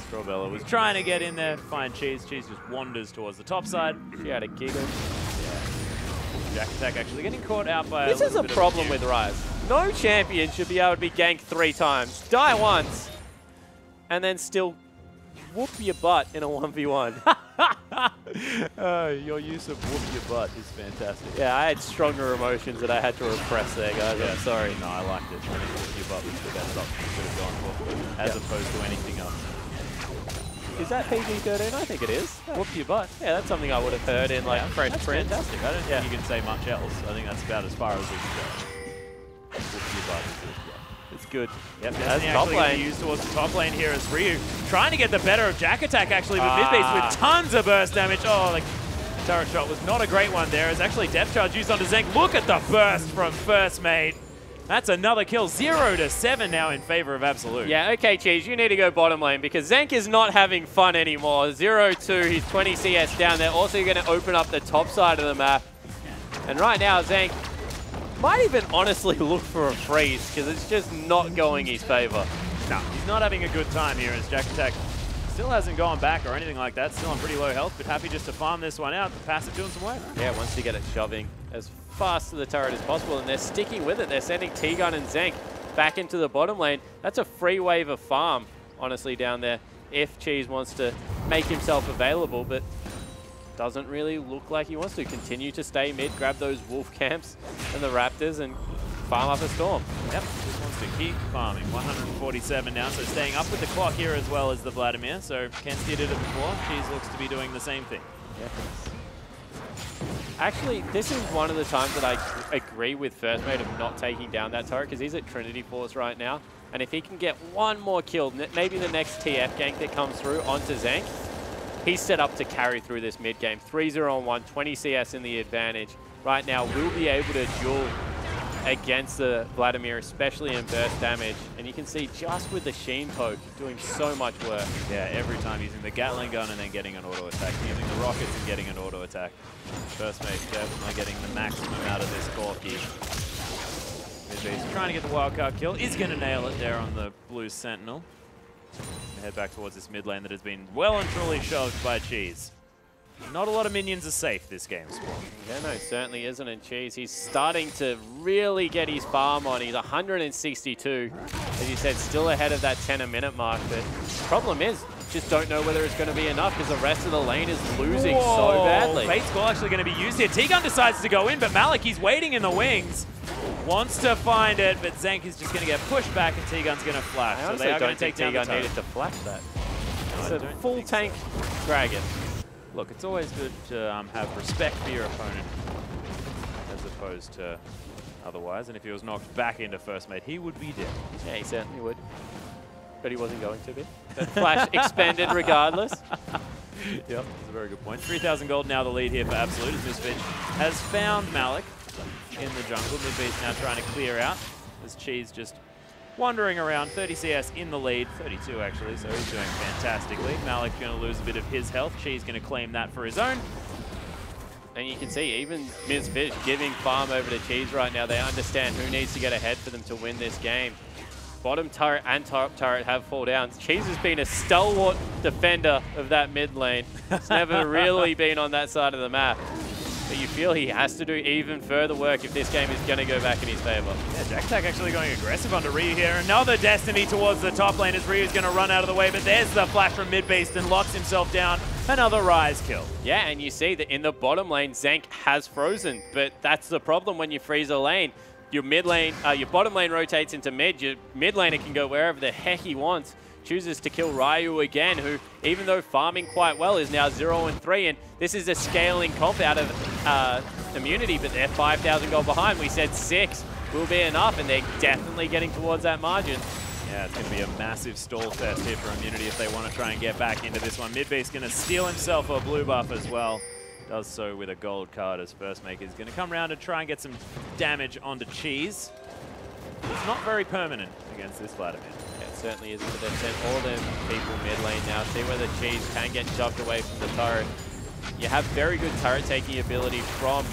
[SPEAKER 2] Strawbella was trying to get in there, find Cheese. Cheese just wanders towards the top side.
[SPEAKER 1] She had a giggle.
[SPEAKER 2] Jack Attack actually getting caught out by
[SPEAKER 1] This is a problem with Rise. No champion should be able to be ganked 3 times, die once, and then still whoop your butt in a 1v1.
[SPEAKER 2] Your use of whoop your butt is fantastic.
[SPEAKER 1] Yeah, I had stronger emotions that I had to repress there, guys.
[SPEAKER 2] Yeah,
[SPEAKER 1] I'm sorry.
[SPEAKER 2] No, I liked it. I think whoop your butt was the best option you could have gone for, as opposed to anything else.
[SPEAKER 1] Is that PG-13? I think it is.
[SPEAKER 2] Whoop your butt.
[SPEAKER 1] Yeah, that's something I would have heard in like Fresh
[SPEAKER 2] That's
[SPEAKER 1] Prince.
[SPEAKER 2] fantastic. I don't think you can say much else. I think that's about as far as we can go. Whoop your butt is good.
[SPEAKER 1] It's good.
[SPEAKER 2] Yep,
[SPEAKER 1] That's
[SPEAKER 2] Destiny
[SPEAKER 1] top
[SPEAKER 2] actually going to
[SPEAKER 1] lane.
[SPEAKER 2] use towards the top lane here as Ryu trying to get the better of Jack Attack actually, but mid-base with tons of burst damage. Oh, the turret shot was not a great one there. It's actually Depth Charge used onto Zank. Look at the burst from First Mate. That's another kill. 0-7 now in favor of Absolute.
[SPEAKER 1] Yeah, okay, Cheese, you need to go bottom lane because Zank is not having fun anymore. 0-2, he's 20 CS down there. Also going to open up the top side of the map. And right now, Zank might even honestly look for a freeze because it's just not going his favor.
[SPEAKER 2] No, he's not having a good time here as Jack Attack still hasn't gone back or anything like that. Still on pretty low health, but happy just to farm this one out. The passive doing some work.
[SPEAKER 1] Yeah, once you get it shoving as fast to the turret as possible, and they're sticking with it. They're sending T-Gun and Zank back into the bottom lane. That's a free wave of farm, honestly, down there, if Cheese wants to make himself available, but doesn't really look like he wants to. Continue to stay mid, grab those wolf camps and the raptors, and farm up a storm.
[SPEAKER 2] Yep, just wants to keep farming. 147 now, so staying up with the clock here as well as the Vladimir. So Ken's did it before. Cheese looks to be doing the same thing.
[SPEAKER 1] Yeah. Actually, this is one of the times that I agree with First Mate of not taking down that turret, because he's at Trinity Force right now. And if he can get one more kill, maybe the next TF gank that comes through onto Zank, he's set up to carry through this mid game. 3-0 on 1, 20 CS in the advantage. Right now, we'll be able to duel against the Vladimir, especially in burst damage. And you can see just with the Sheen poke, doing so much work.
[SPEAKER 2] Yeah, every time using the Gatling gun and then getting an auto attack, using the rockets and getting an auto attack. First Mate definitely getting the maximum out of this Corki. Midbase trying to get the wildcard kill, is going to nail it there on the blue Sentinel. And head back towards this mid lane that has been well and truly shoved by Cheese. Not a lot of minions are safe this game, Spawn.
[SPEAKER 1] Yeah, no, certainly isn't. And Cheese, he's starting to really get his farm on. He's 162. As you said, still ahead of that 10-a-minute mark. But the problem is, just don't know whether it's going to be enough because the rest of the lane is losing so badly.
[SPEAKER 2] Fate's Call actually going to be used here. T-Gun decides to go in, but Malik, he's waiting in the wings. Wants to find it, but Zank is just going to get pushed back and T-Gun's going to flash.
[SPEAKER 1] So they are going to take down T-Gun needed to flash that. It's a full tank dragon.
[SPEAKER 2] Look, it's always good to have respect for your opponent as opposed to otherwise. And if he was knocked back into First Mate, he would be dead.
[SPEAKER 1] Yeah, he certainly would. But he wasn't going to be. But Flash expended regardless.
[SPEAKER 2] Yep, that's a very good point. 3,000 gold now the lead here for Absolute as Misfitch has found Malik in the jungle. Midbeast now trying to clear out as Cheese just wandering around. 30 CS in the lead, 32 actually, so he's doing fantastically. Malik going to lose a bit of his health. Cheese going to claim that for his own.
[SPEAKER 1] And you can see even Misfitch giving farm over to Cheese right now. They understand who needs to get ahead for them to win this game. Bottom turret and top turret have fall down. Cheese has been a stalwart defender of that mid lane. He's never really been on that side of the map. But you feel he has to do even further work if this game is going to go back in his favor.
[SPEAKER 2] Yeah, Jack actually going aggressive onto Ryu here. Another Destiny towards the top lane as Ryu's going to run out of the way, but there's the flash from Midbeast and locks himself down. Another Rise kill.
[SPEAKER 1] Yeah, and you see that in the bottom lane, Zank has frozen, but that's the problem when you freeze a lane. Your mid lane, your bottom lane rotates into mid. Your mid laner can go wherever the heck he wants. Chooses to kill Ryu again, who, even though farming quite well, is now 0-3. And this is a scaling comp out of Immunity, but they're 5,000 gold behind. We said 6 will be enough, and they're definitely getting towards that margin.
[SPEAKER 2] Yeah, it's going to be a massive stall fest here for Immunity if they want to try and get back into this one. Midbeast going to steal himself a blue buff as well. Does so with a gold card as First Maker is going to come around and try and get some damage onto Cheese. It's not very permanent against this Vladimir.
[SPEAKER 1] Yeah, it certainly isn't, but they've sent all their people mid lane now. See whether Cheese can get shoved away from the turret. You have very good turret taking ability from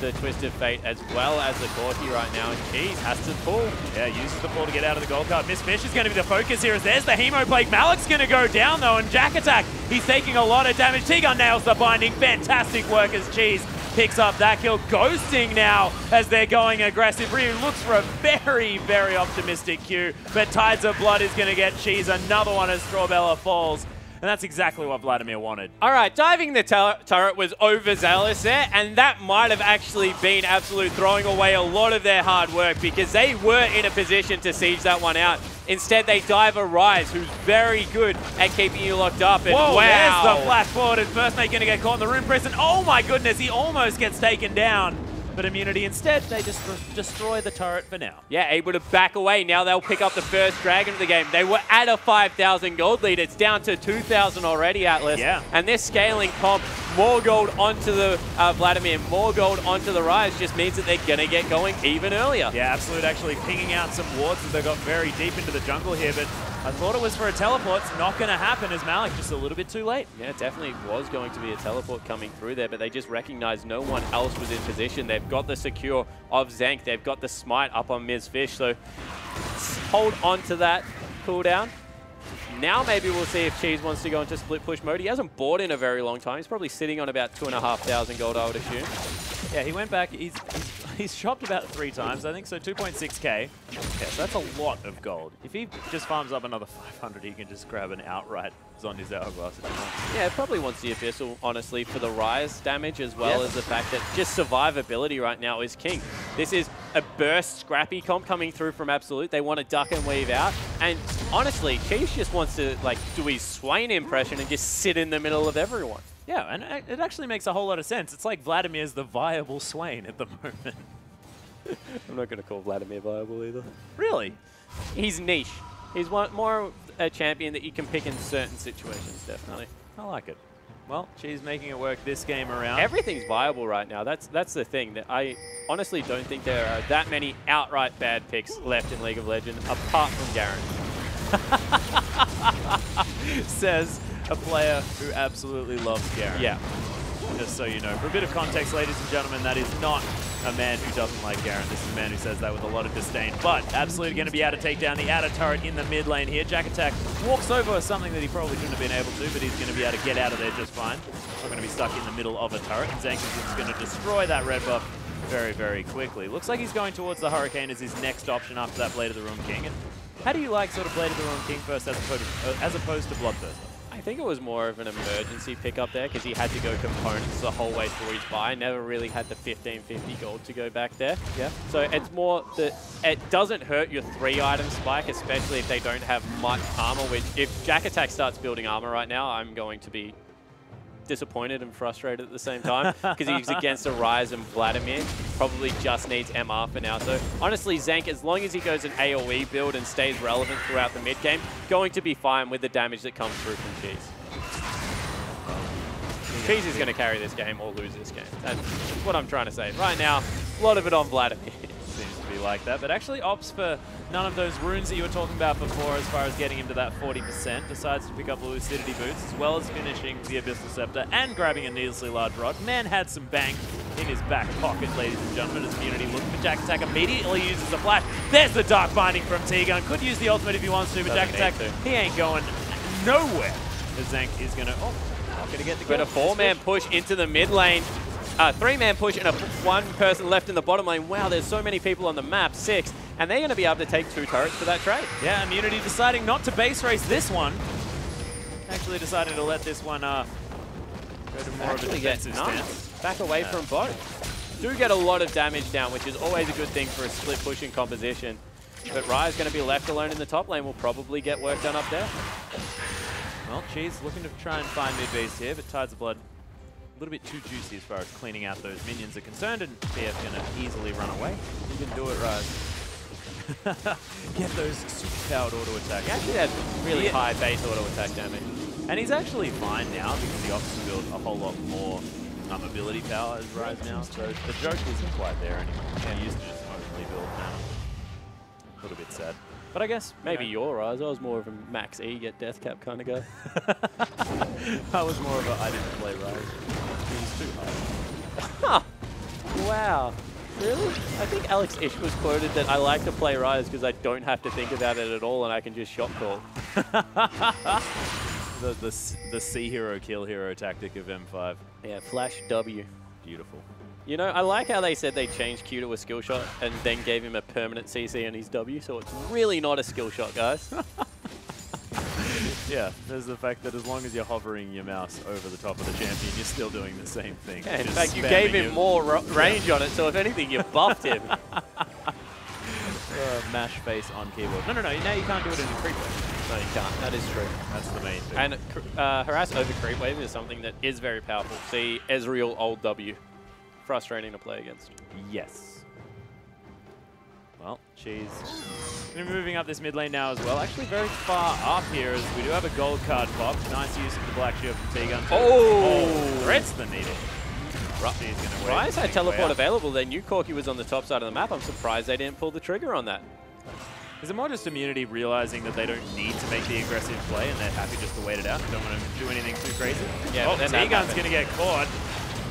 [SPEAKER 1] the Twisted Fate as well as the Corki right now, and Cheese has to pull.
[SPEAKER 2] Yeah, uses the pull to get out of the gold card. Misfitch is going to be the focus here as there's the Hemo Plague. Malik's going to go down though, and Jack Attack, he's taking a lot of damage. T-Gun nails the binding. Fantastic work as Cheese picks up that kill. Ghosting now as they're going aggressive. Ryu looks for a very, very optimistic Q, but Tides of Blood is going to get Cheese another one as Strawbella falls. And that's exactly what Vladimir wanted.
[SPEAKER 1] All right, diving the turret was overzealous there, and that might have actually been Absolute throwing away a lot of their hard work because they were in a position to siege that one out. Instead, they dive a Rise, who's very good at keeping you locked up. And
[SPEAKER 2] whoa,
[SPEAKER 1] wow,
[SPEAKER 2] there's the flash forward, and First Mate going to get caught in the Rune Prison. Oh my goodness, he almost gets taken down. But Immunity instead, they just destroy the turret for now.
[SPEAKER 1] Yeah, able to back away. Now they'll pick up the first dragon of the game. They were at a 5,000 gold lead. It's down to 2,000 already, Atlas.
[SPEAKER 2] Yeah.
[SPEAKER 1] And this scaling comp, more gold onto the Vladimir, more gold onto the Rise, just means that they're going to get going even earlier.
[SPEAKER 2] Yeah, Absolute actually pinging out some wards as they got very deep into the jungle here, but I thought it was for a teleport. It's not going to happen as Malik just a little bit too late.
[SPEAKER 1] Yeah, it definitely was going to be a teleport coming through there, but they just recognized no one else was in position. They've got the secure of Zank. They've got the smite up on Misfitch, so hold on to that cooldown. Now maybe we'll see if Cheese wants to go into split push mode. He hasn't bought in a very long time. He's probably sitting on about 2,500 gold, I would assume.
[SPEAKER 2] Yeah, he went back. He's shopped about 3 times, I think, so 2.6k. Yeah, so that's a lot of gold. If he just farms up another 500, he can just grab an outright Zonya's Hourglass if he wants.
[SPEAKER 1] Yeah, probably wants the Abyssal, honestly, for the Rise damage, as well as the fact that just survivability right now is king. This is a burst scrappy comp coming through from Absolute. They want to duck and weave out. And honestly, Cheese just wants to like do his Swain impression and just sit in the middle of everyone.
[SPEAKER 2] Yeah, and it actually makes a whole lot of sense. It's like Vladimir's the viable Swain at the moment.
[SPEAKER 1] I'm not going to call Vladimir viable either.
[SPEAKER 2] Really?
[SPEAKER 1] He's niche. He's more a champion that you can pick in certain situations, definitely.
[SPEAKER 2] I like it. Well, she's making it work this game around.
[SPEAKER 1] Everything's viable right now. That's the thing. That I honestly don't think there are that many outright bad picks left in League of Legends, apart from Garen.
[SPEAKER 2] Says a player who absolutely loves Garen.
[SPEAKER 1] Yeah.
[SPEAKER 2] Just so you know. For a bit of context, ladies and gentlemen, that is not a man who doesn't like Garen. This is a man who says that with a lot of disdain. But absolutely going to be able to take down the outer turret in the mid lane here. Jack Attack walks over something that he probably shouldn't have been able to, but he's going to be able to get out of there just fine. Not going to be stuck in the middle of a turret. And Zankus is going to destroy that red buff very, very quickly. Looks like he's going towards the Hurricane as his next option after that Blade of the Ruin King. And how do you like sort of Blade of the Ruin King first as opposed to Bloodthirster?
[SPEAKER 1] I think it was more of an emergency pickup there because he had to go components the whole way through his buy. Never really had the 1550 gold to go back there.
[SPEAKER 2] Yeah.
[SPEAKER 1] So it's more that it doesn't hurt your 3-item spike, especially if they don't have much armor, which if Jack Attack starts building armor right now, I'm going to be disappointed and frustrated at the same time because he's against a Ryze and Vladimir. Probably just needs MR for now. So honestly, Zank, as long as he goes an AoE build and stays relevant throughout the mid game, going to be fine with the damage that comes through from Cheese. Cheese is going to carry this game or lose this game. That's what I'm trying to say. Right now, a lot of it on Vladimir.
[SPEAKER 2] Seems to be like that, but actually opts for none of those runes that you were talking about before as far as getting him to that 40%. Decides to pick up the Lucidity boots as well as finishing the Abyssal Scepter and grabbing a needlessly large rod. Man had some bank in his back pocket, ladies and gentlemen, as Immunity looking for Jack Attack. Immediately uses the flash. There's the Dark Binding from T-Gun. Could use the ultimate if he wants to, but Jack Attack, he ain't going nowhere. The Zank is going to, not going to get the kill.
[SPEAKER 1] But a 4-man push into the mid lane. 3-man push and one person left in the bottom lane. Wow, there's so many people on the map, 6. And they're going to be able to take 2 turrets for that trade.
[SPEAKER 2] Yeah, Immunity deciding not to base race this one. Actually deciding to let this one go to more of a defensive stance.
[SPEAKER 1] Back away from both. Do get a lot of damage down, which is always a good thing for a split pushing composition. But Rai's going to be left alone in the top lane. Will probably get work done up there.
[SPEAKER 2] Well, Cheese looking to try and find mid base here, but Tides of Blood a little bit too juicy as far as cleaning out those minions are concerned, and BF going to easily run away. You can do it, Rise. Get those super-powered auto attacks.
[SPEAKER 1] He actually had really high base auto attack damage.
[SPEAKER 2] And he's actually fine now because he opts to build a whole lot more ability power as Rise now, so the joke isn't quite there anymore. He used to just mostly build now. A little bit sad. But I guess
[SPEAKER 1] maybe your Rise. I was more of a max E, get death cap kind of guy.
[SPEAKER 2] I was more of a I didn't play Rise. He was too high.
[SPEAKER 1] Huh. Wow. Really? I think Alex Ish was quoted that I like to play Rise because I don't have to think about it at all and I can just shot call.
[SPEAKER 2] the C hero kill hero tactic of M5.
[SPEAKER 1] Yeah, flash W.
[SPEAKER 2] Beautiful.
[SPEAKER 1] You know, I like how they said they changed Q to a skill shot and then gave him a permanent CC on his W, so it's really not a skill shot, guys.
[SPEAKER 2] Yeah, there's the fact that as long as you're hovering your mouse over the top of the champion, you're still doing the same thing.
[SPEAKER 1] Yeah, in fact, you gave him more range on it, so if anything, you buffed him.
[SPEAKER 2] Mash face on keyboard. No, now you can't do it in creep wave.
[SPEAKER 1] No, you can't. That is true.
[SPEAKER 2] That's the main thing.
[SPEAKER 1] And harass over creep wave is something that is very powerful. See, Ezreal old W. Frustrating to play against.
[SPEAKER 2] Yes. Well, she's going to be moving up this mid lane now as well. Actually very far up here as we do have a gold card pop. Nice use of the black shield from T-Gun.
[SPEAKER 1] Oh!
[SPEAKER 2] Threats the needle.
[SPEAKER 1] Rise had teleport available. They knew Corki was on the top side of the map. I'm surprised they didn't pull the trigger on that.
[SPEAKER 2] Is it more just Immunity realizing that they don't need to make the aggressive play and they're happy just to wait it out and don't want to do anything too crazy?
[SPEAKER 1] Yeah,
[SPEAKER 2] oh, T-Gun's going to get caught.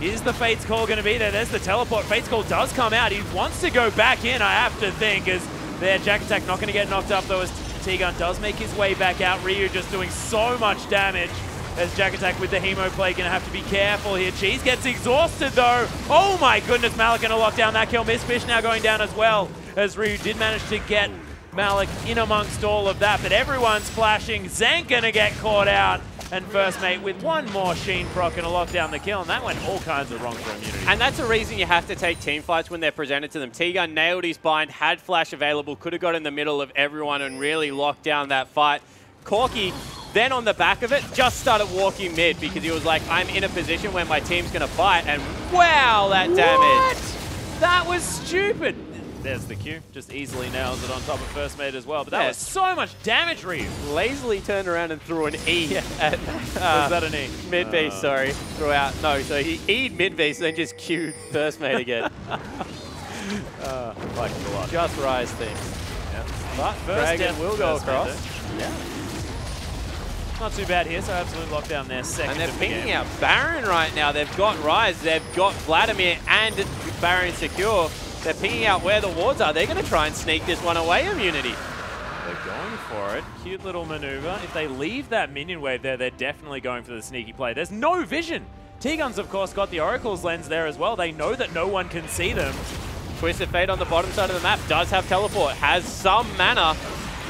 [SPEAKER 2] Is the Fate's Call going to be there? There's the teleport. Fate's Call does come out. He wants to go back in, I have to think, as there Jack Attack not going to get knocked up, though, as T-Gun does make his way back out. Ryu just doing so much damage as Jack Attack with the Hemo play. Going to have to be careful here. Cheese gets exhausted, though. Oh, my goodness. Malik going to lock down that kill. Missfish now going down as well, as Ryu did manage to get Malik in amongst all of that, but everyone's flashing. Zank going to get caught out. And First Mate with one more Sheen proc and a lock down the kill, and that went all kinds of wrong for Immunity.
[SPEAKER 1] And that's a reason you have to take team fights when they're presented to them. T-Gun nailed his bind, had flash available, could have got in the middle of everyone and really locked down that fight. Corki Then on the back of it, just started walking mid because he was like, I'm in a position where my team's going to fight, and wow, that damage.
[SPEAKER 2] That was stupid. There's the Q. Just easily nails it on top of first mate as well. But that was so much damage, Ryu.
[SPEAKER 1] Lazily turned around and threw an E at
[SPEAKER 2] Was that an E?
[SPEAKER 1] mid beast, sorry. Threw out. No, so he E'd mid beast, then just Q'd first mate again.
[SPEAKER 2] Like a lot.
[SPEAKER 1] Just Rise things.
[SPEAKER 2] Yeah.
[SPEAKER 1] But
[SPEAKER 2] First
[SPEAKER 1] Dragon
[SPEAKER 2] death
[SPEAKER 1] will go
[SPEAKER 2] first mate,
[SPEAKER 1] across.
[SPEAKER 2] though. Yeah. Not too bad here, so absolute lockdown there. Second
[SPEAKER 1] And they're
[SPEAKER 2] of the
[SPEAKER 1] picking
[SPEAKER 2] game.
[SPEAKER 1] out Baron right now. They've got Rise, they've got Vladimir and Baron secure. They're picking out where the wards are. They're going to try and sneak this one away, Immunity.
[SPEAKER 2] They're going for it. Cute little maneuver. If they leave that minion wave there, they're definitely going for the sneaky play. There's no vision. T-Gun's, of course, got the Oracle's lens there as well. They know that no one can see them.
[SPEAKER 1] Twisted Fate on the bottom side of the map does have teleport, has some mana.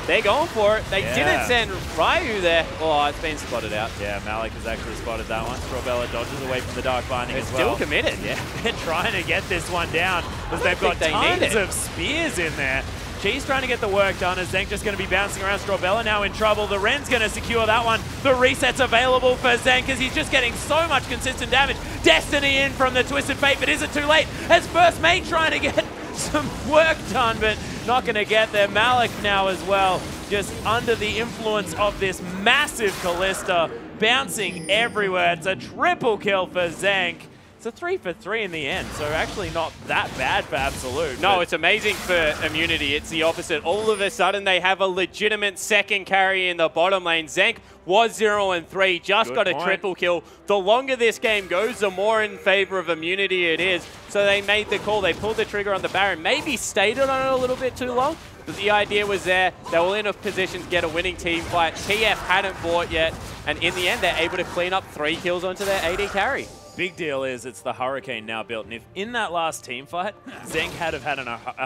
[SPEAKER 1] They're going for it. They didn't send Ryu there. Oh, it's been spotted out.
[SPEAKER 2] Yeah, Malik has actually spotted that one. Strawbella dodges away from the Dark Binding
[SPEAKER 1] It's
[SPEAKER 2] as well.
[SPEAKER 1] still committed.
[SPEAKER 2] Yeah, they're trying to get this one down because they've got tons of spears in there. She's trying to get the work done as Zenk just going to be bouncing around. Strawbella now in trouble. The Ren's going to secure that one. The reset's available for Zenk because he's just getting so much consistent damage. Destiny in from the Twisted Fate, but is it too late? As first mate trying to get some work done, but not going to get there. Malik now as well, just under the influence of this massive Callista, bouncing everywhere. It's a triple kill for Zenk. It's a 3 for 3 in the end, so actually not that bad for Absolute.
[SPEAKER 1] No, it's amazing for Immunity. It's the opposite. All of a sudden, they have a legitimate second carry in the bottom lane. Zenk was 0-3, just got a triple kill. The longer this game goes, the more in favor of Immunity it is. So they made the call. They pulled the trigger on the Baron. Maybe stayed on it a little bit too long, but the idea was there. They were in a position to get a winning team fight. TF hadn't bought yet, and in the end, they're able to clean up 3 kills onto their AD carry.
[SPEAKER 2] Big deal is it's the Hurricane now built, and if in that last team fight, Zenk had a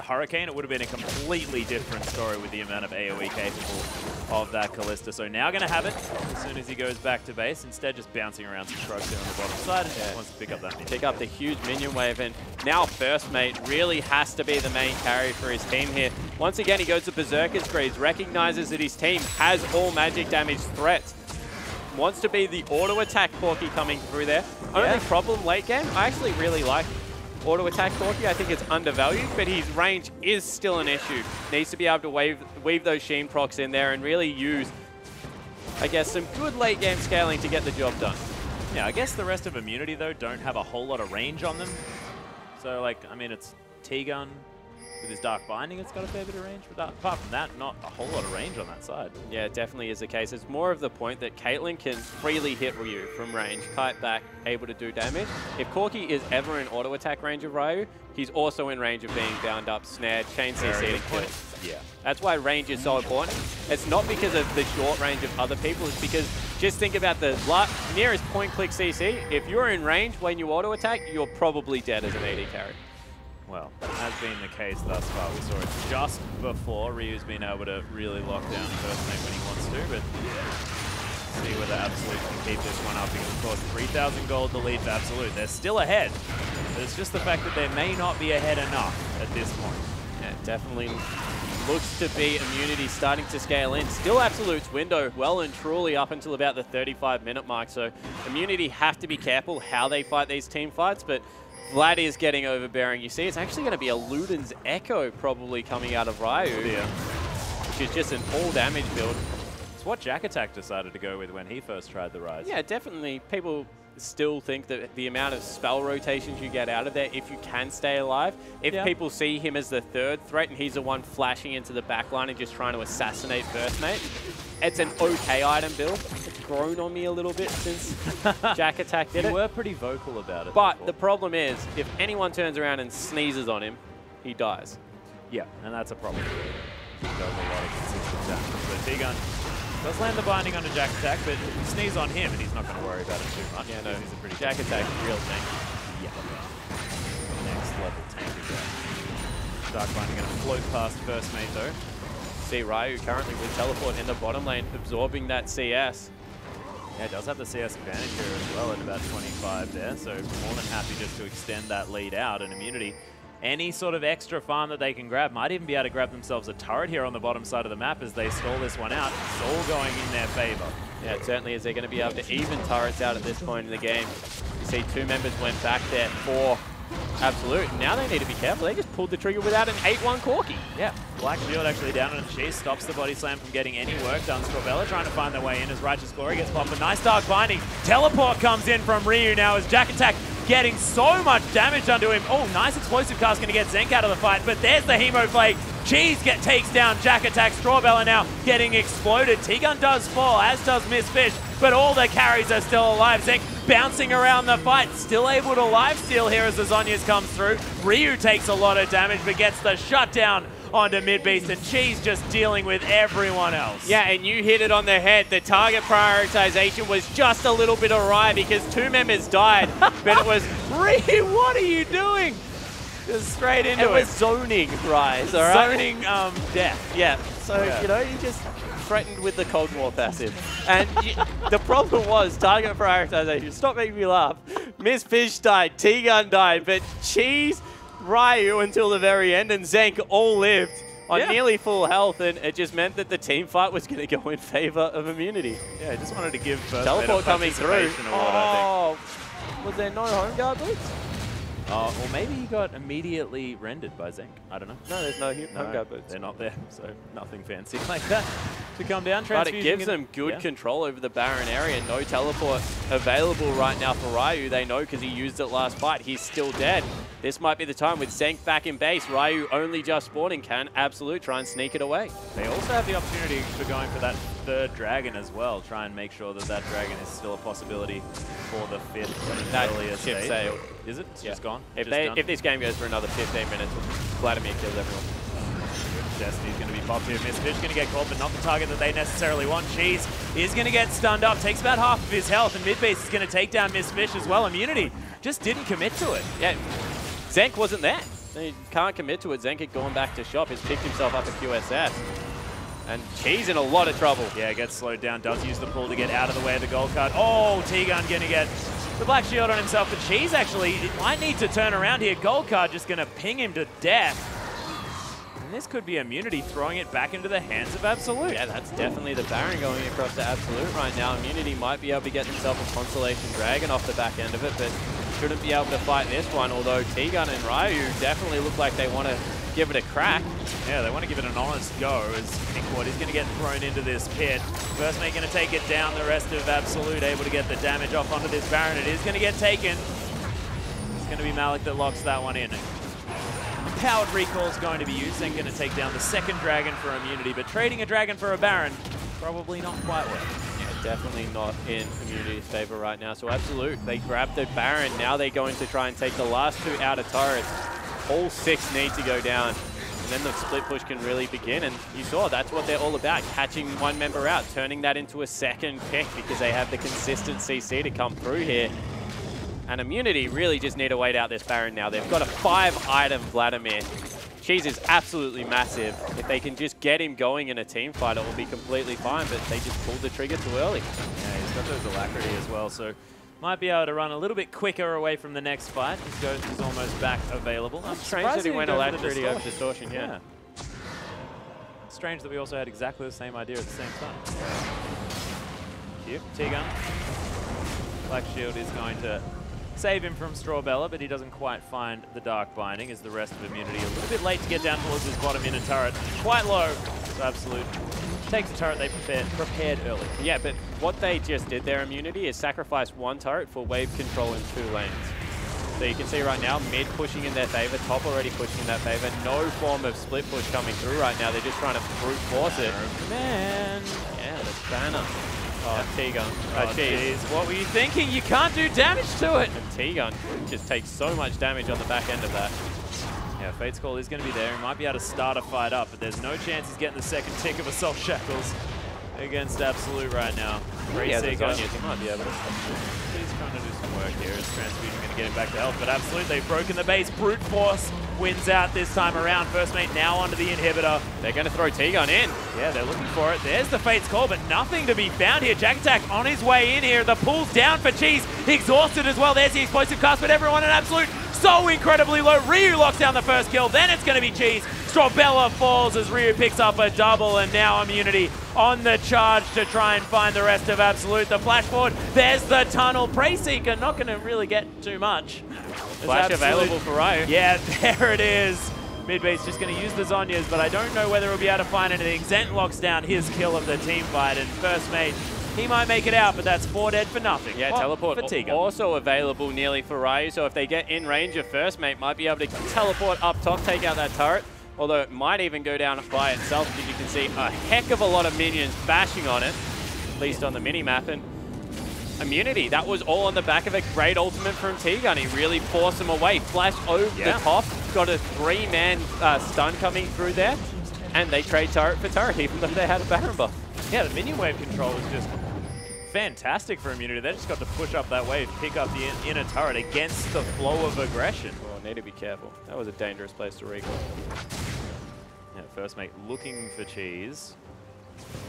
[SPEAKER 2] Hurricane, it would have been a completely different story with the amount of AoE capable of that Callista. So now going to have it as soon as he goes back to base, instead just bouncing around some shrugs here on the bottom side and just wants to pick up that minion.
[SPEAKER 1] Pick up the huge minion wave, and now first mate really has to be the main carry for his team here. Once again, he goes to Berserker's Greaves, recognizes that his team has all magic damage threats. Wants to be the auto attack Corki coming through there. Only problem late game, I actually really like auto attack Corki. I think it's undervalued, but his range is still an issue. Needs to be able to weave those Sheen procs in there and really use, I guess, some good late game scaling to get the job done.
[SPEAKER 2] Yeah, I guess the rest of Immunity though don't have a whole lot of range on them. So like, I mean, it's T-Gun. With his Dark Binding, it's got a fair bit of range. But apart from that, not a whole lot of range on that side.
[SPEAKER 1] Yeah, it definitely is the case. It's more of the point that Caitlyn can freely hit Ryu from range, kite back, able to do damage. If Corki is ever in auto attack range of Ryu, he's also in range of being bound up, snared, chain CC to kill.
[SPEAKER 2] Yeah.
[SPEAKER 1] That's why range is so important. It's not because of the short range of other people, it's because just think about the nearest point click CC. If you're in range when you auto attack, you're probably dead as an AD carry.
[SPEAKER 2] Well, that has been the case thus far. We saw it just before. Ryu's been able to really lock down first mate when he wants to, but see whether Absolute can keep this one up. Because, of course, 3,000 gold to lead for Absolute. They're still ahead, but it's just the fact that they may not be ahead enough at this point.
[SPEAKER 1] Yeah, definitely looks to be Immunity starting to scale in. Still Absolute's window well and truly up until about the 35-minute mark, so Immunity have to be careful how they fight these team fights, but Vlad is getting overbearing. You see, it's actually going to be a Luden's Echo probably coming out of Ryu, which is just an all-damage build.
[SPEAKER 2] It's what Jack Attack decided to go with when he first tried the Rise.
[SPEAKER 1] Yeah, definitely. People still think that the amount of spell rotations you get out of there, if you can stay alive, if people see him as the third threat and he's the one flashing into the back line and just trying to assassinate first mate, it's an okay item build. It's grown on me a little bit since Jack Attack did it.
[SPEAKER 2] You were pretty vocal about it.
[SPEAKER 1] But the problem is, if anyone turns around and sneezes on him, he dies.
[SPEAKER 2] Yeah, and that's a problem. He does a lot of consistent damage. So T-Gun does land the binding on a Jack Attack, but you sneeze on him and he's not going to worry about it too much.
[SPEAKER 1] Yeah, no,
[SPEAKER 2] he's a pretty
[SPEAKER 1] Jack Attack, real tank.
[SPEAKER 2] Yeah. Next level tank again. Dark Binding going to float past first mate though.
[SPEAKER 1] See Ryu currently with teleport in the bottom lane, absorbing that CS.
[SPEAKER 2] Yeah, it does have the CS advantage here as well at about 25 there, so more than happy just to extend that lead out, and Immunity any sort of extra farm that they can grab. Might even be able to grab themselves a turret here on the bottom side of the map as they stall this one out. It's all going in their favor.
[SPEAKER 1] Yeah, it certainly is. They're going to be able to even turrets out at this point in the game. You see 2 members went back there for Absolute. Now they need to be careful. They just pulled the trigger without an 8-1 Corky.
[SPEAKER 2] Yeah, Black Shield actually down on Cheese, stops the body slam from getting any work done. Strawbella trying to find their way in as Righteous Glory gets popped. A nice dark binding. Teleport comes in from Ryu now as Jack Attack getting so much damage onto him. Oh, nice explosive cast going to get Zenk out of the fight, but there's the Hemo Flake. Cheese takes down Jack Attack. Strawbella now getting exploded. T-Gun does fall, as does Miss Fish, but all the carries are still alive. Zenk bouncing around the fight, still able to lifesteal here as the Zhonya's comes through. Ryu takes a lot of damage, but gets the shutdown onto Mid-Beast, and Cheese just dealing with everyone else.
[SPEAKER 1] Yeah, and you hit it on the head. The target prioritization was just a little bit awry because 2 members died, but it was, Ryu, what are you doing?
[SPEAKER 2] Just straight into it.
[SPEAKER 1] It was zoning Rise, all right?
[SPEAKER 2] Zoning death.
[SPEAKER 1] Yeah, so, you know, you just threatened with the Cold War passive. And the problem was target prioritization. Stop making me laugh. Miss Fish died, T-Gun died, but Cheese, Ryu until the very end, and Zenk all lived on nearly full health, and it just meant that the team fight was going to go in favor of Immunity.
[SPEAKER 2] Yeah, I just wanted to give
[SPEAKER 1] Teleport coming through.
[SPEAKER 2] Award, I
[SPEAKER 1] Was there no home guard boots?
[SPEAKER 2] think. Or maybe he got immediately rendered by Zenk. I don't know.
[SPEAKER 1] No, there's no home guard boots.
[SPEAKER 2] They're not there, so nothing fancy like that to come down.
[SPEAKER 1] But it gives them good control over the Baron area. No teleport available right now for Ryu. They know because he used it last fight. He's still dead. This might be the time with Zenk back in base. Ryu only just spawning. Can Absolute try and sneak it away?
[SPEAKER 2] They also have the opportunity for going for that 3rd dragon as well. Try and make sure that that dragon is still a possibility for the 5th
[SPEAKER 1] That
[SPEAKER 2] earlier
[SPEAKER 1] ship
[SPEAKER 2] stage.
[SPEAKER 1] sailed.
[SPEAKER 2] Is it? It's just gone?
[SPEAKER 1] If
[SPEAKER 2] Just done?
[SPEAKER 1] this game goes for another 15 minutes, Vladimir kills everyone.
[SPEAKER 2] Destiny's going to be popped here. Miss Fish going to get caught, but not the target that they necessarily want. Cheese is going to get stunned up, takes about half of his health, and Mid-Beast is going to take down Miss Fish as well. Immunity just didn't commit to it.
[SPEAKER 1] Yeah, Zenk wasn't there. He can't commit to it. Zenk had gone back to shop. He's picked himself up a QSS. And Cheese in a lot of trouble.
[SPEAKER 2] Yeah, gets slowed down, does use the pull to get out of the way of the gold card. Oh, T-Gun going to get the Black Shield on himself, but Cheese actually might need to turn around here. Gold card just going to ping him to death. And this could be Immunity throwing it back into the hands of Absolute.
[SPEAKER 1] Yeah, that's definitely the Baron going across to Absolute right now. Immunity might be able to get himself a Constellation Dragon off the back end of it, but shouldn't be able to fight this one, although T-Gun and Ryu definitely look like they want to give it a crack.
[SPEAKER 2] Yeah, they want to give it an honest go as Pinkwood is going to get thrown into this pit. First Mate going to take it down, the rest of Absolute able to get the damage off onto this Baron. It is going to get taken. It's going to be Malik that locks that one in. Powered recall is going to be used and going to take down the 2nd dragon for Immunity, but trading a dragon for a Baron, probably not quite worth.
[SPEAKER 1] Yeah, definitely not in Immunity's favor right now. So Absolute, they grab the Baron. Now they're going to try and take the last 2 outer turrets. All 6 need to go down. And then the split push can really begin. And you saw that's what they're all about, catching one member out, turning that into a 2nd pick because they have the consistent CC to come through here. And Immunity really just need to wait out this Baron now. They've got a 5-item Vladimir. Cheese is absolutely massive. If they can just get him going in a team fight, it will be completely fine, but they just pulled the trigger too early.
[SPEAKER 2] Yeah, he's got those alacrity as well, so might be able to run a little bit quicker away from the next fight. His Ghost is almost back available. I'm
[SPEAKER 1] Strange that he went alacrity over Distortion, yeah.
[SPEAKER 2] Strange that we also had exactly the same idea at the same time. Cute. T-Gun. Black Shield is going to save him from Strawbella, but he doesn't quite find the Dark Binding as the rest of Immunity. A little bit late to get down towards his bottom inner turret. Quite low. So Absolute takes the turret they prepared early.
[SPEAKER 1] Yeah, but what they just did there, Immunity, is sacrifice 1 turret for wave control in 2 lanes. So you can see right now, mid pushing in their favor, top already pushing in their favor. No form of split push coming through right now. They're just trying to brute force it.
[SPEAKER 2] Man.
[SPEAKER 1] Yeah, the banner. Oh, T-Gun.
[SPEAKER 2] Jeez, what were you thinking? You can't do damage to it.
[SPEAKER 1] And T-Gun just takes so much damage on the back end of that.
[SPEAKER 2] Yeah, Fate's Call is going to be there. He might be able to start a fight up, but there's no chance he's getting the 2nd tick of Assault Shackles against Absolute right now.
[SPEAKER 1] He has his onions, he might be able to.
[SPEAKER 2] He's trying to do some work here. His Transfusion going to get him back to health, but Absolute, they've broken the base. Brute Force wins out this time around. First Mate now onto the inhibitor.
[SPEAKER 1] They're going to throw T-Gun in.
[SPEAKER 2] Yeah, they're looking for it. There's the Fate's Call, but nothing to be found here. Jack Attack on his way in here. The pull's down for Cheese. Exhausted as well. There's the explosive cast, but everyone in Absolute so incredibly low. Ryu locks down the first kill, then it's going to be Cheese. Strawbella falls as Ryu picks up a double, and now Immunity on the charge to try and find the rest of Absolute. The flash forward, there's the tunnel. Prey Seeker not going to really get too much.
[SPEAKER 1] Flash available for Ryu.
[SPEAKER 2] Yeah, there it is. Midbase just going to use the Zhonya's, but I don't know whether he'll be able to find anything. Zent locks down his kill of the team fight, and First Mate, he might make it out, but that's 4 dead for nothing.
[SPEAKER 1] Yeah,
[SPEAKER 2] well,
[SPEAKER 1] teleport
[SPEAKER 2] Fatiga.
[SPEAKER 1] also available nearly for Ryu, so if they get in range of First Mate, might be able to teleport up top, take out that turret, although it might even go down by itself, because you can see a heck of a lot of minions bashing on it, at least on the mini-map. And Immunity, that was all on the back of a great ultimate from T-Gun. He really forced them away. Flash over the top, got a 3-man stun coming through there, and they trade turret for turret, even though they had a Baron buff.
[SPEAKER 2] Yeah, the minion wave control was just fantastic for Immunity. They just got to push up that wave, pick up the inner turret against the flow of aggression.
[SPEAKER 1] Oh, need to be careful. That was a dangerous place to recoil.
[SPEAKER 2] Yeah, First Mate looking for Cheese.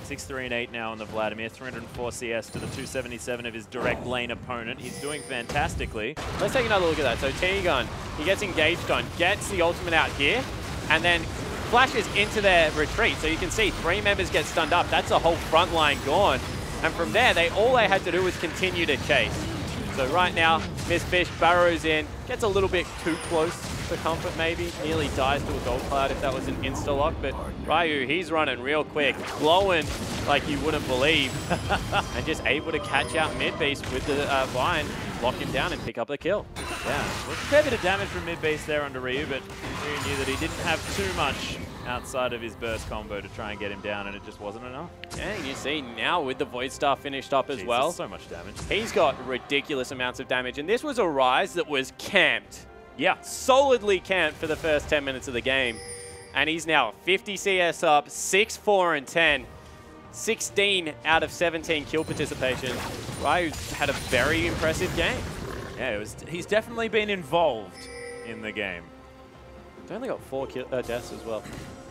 [SPEAKER 2] 6-3 and 8 now on the Vladimir. 304 CS to the 277 of his direct lane opponent. He's doing fantastically.
[SPEAKER 1] Let's take another look at that. So T-Gun, he gets engaged on, gets the ultimate out here, and then flashes into their retreat. So you can see 3 members get stunned up. That's a whole front line gone. And from there, all they had to do was continue to chase. So right now, Miss Fish burrows in, gets a little bit too close for comfort maybe, nearly dies to a gold cloud if that was an insta-lock, but Ryu, he's running real quick, glowing like you wouldn't believe, and just able to catch out Midbeast with the vine, lock him down and pick up the kill.
[SPEAKER 2] Yeah, a fair bit of damage from Midbase there under Ryu, but Ryu knew that he didn't have too much outside of his burst combo to try and get him down, and it just wasn't enough.
[SPEAKER 1] Yeah, you see now with the Void Star finished up as well.
[SPEAKER 2] So much damage.
[SPEAKER 1] He's got ridiculous amounts of damage, and this was a Rise that was camped.
[SPEAKER 2] Yeah.
[SPEAKER 1] Solidly camped for the first 10 minutes of the game. And he's now 50 CS up, 6-4 and 10. 16 out of 17 kill participation. Ryu had a very impressive game.
[SPEAKER 2] Yeah, he's definitely been involved in the game.
[SPEAKER 1] He's only got 4 deaths as well.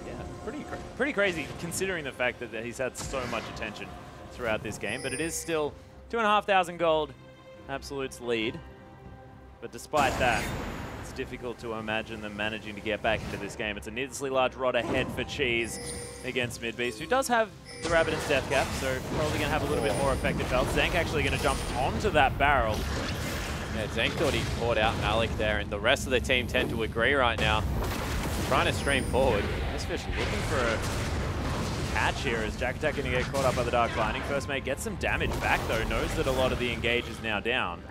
[SPEAKER 2] Yeah, pretty crazy considering the fact that he's had so much attention throughout this game. But it is still 2,500 gold, Absolute's lead. But despite that, it's difficult to imagine them managing to get back into this game. It's a needlessly large rod ahead for Cheese against Midbeast, who does have the Rabbit and Death Cap, so probably going to have a little bit more effective health. Zank actually going to jump onto that barrel.
[SPEAKER 1] Yeah, Zank thought he caught out Malik there, and the rest of the team tend to agree right now. Trying to stream forward.
[SPEAKER 2] Misfish looking for a catch here as Jack Attack going to get caught up by the Dark Binding. First Mate gets some damage back though, knows that a lot of the engage is now down.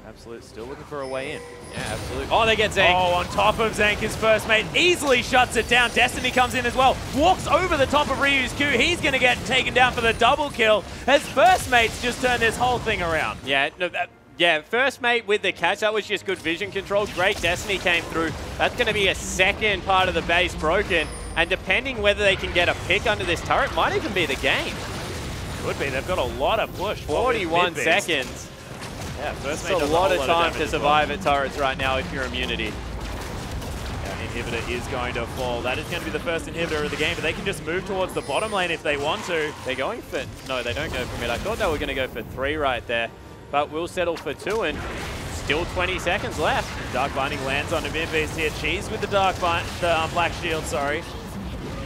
[SPEAKER 2] Absolute still looking for a way in.
[SPEAKER 1] Yeah, absolutely. Oh, they get Zank.
[SPEAKER 2] Oh, on top of Zank, his First Mate easily shuts it down. Destiny comes in as well. Walks over the top of Ryu's Q. He's going to get taken down for the double kill as First Mate's just turned this whole thing around.
[SPEAKER 1] Yeah, no, yeah, First Mate with the catch. That was just good vision control. Great Destiny came through. That's going to be a second part of the base broken. And depending whether they can get a pick under this turret, might even be the game.
[SPEAKER 2] Could be. They've got a lot of push.
[SPEAKER 1] 41 seconds.
[SPEAKER 2] Yeah, First Mate
[SPEAKER 1] It's
[SPEAKER 2] does
[SPEAKER 1] a lot of
[SPEAKER 2] whole
[SPEAKER 1] time to
[SPEAKER 2] damage
[SPEAKER 1] survive at turrets right now if you're Immunity.
[SPEAKER 2] Yeah, inhibitor is going to fall. That is going to be the first inhibitor of the game, but they can just move towards the bottom lane if they want to.
[SPEAKER 1] They're going for... No, they don't go for mid. I thought they were going to go for 3 right there, but we'll settle for 2, and still 20 seconds left.
[SPEAKER 2] Dark Binding lands on the mid-base here. Cheese with the Black Shield, sorry.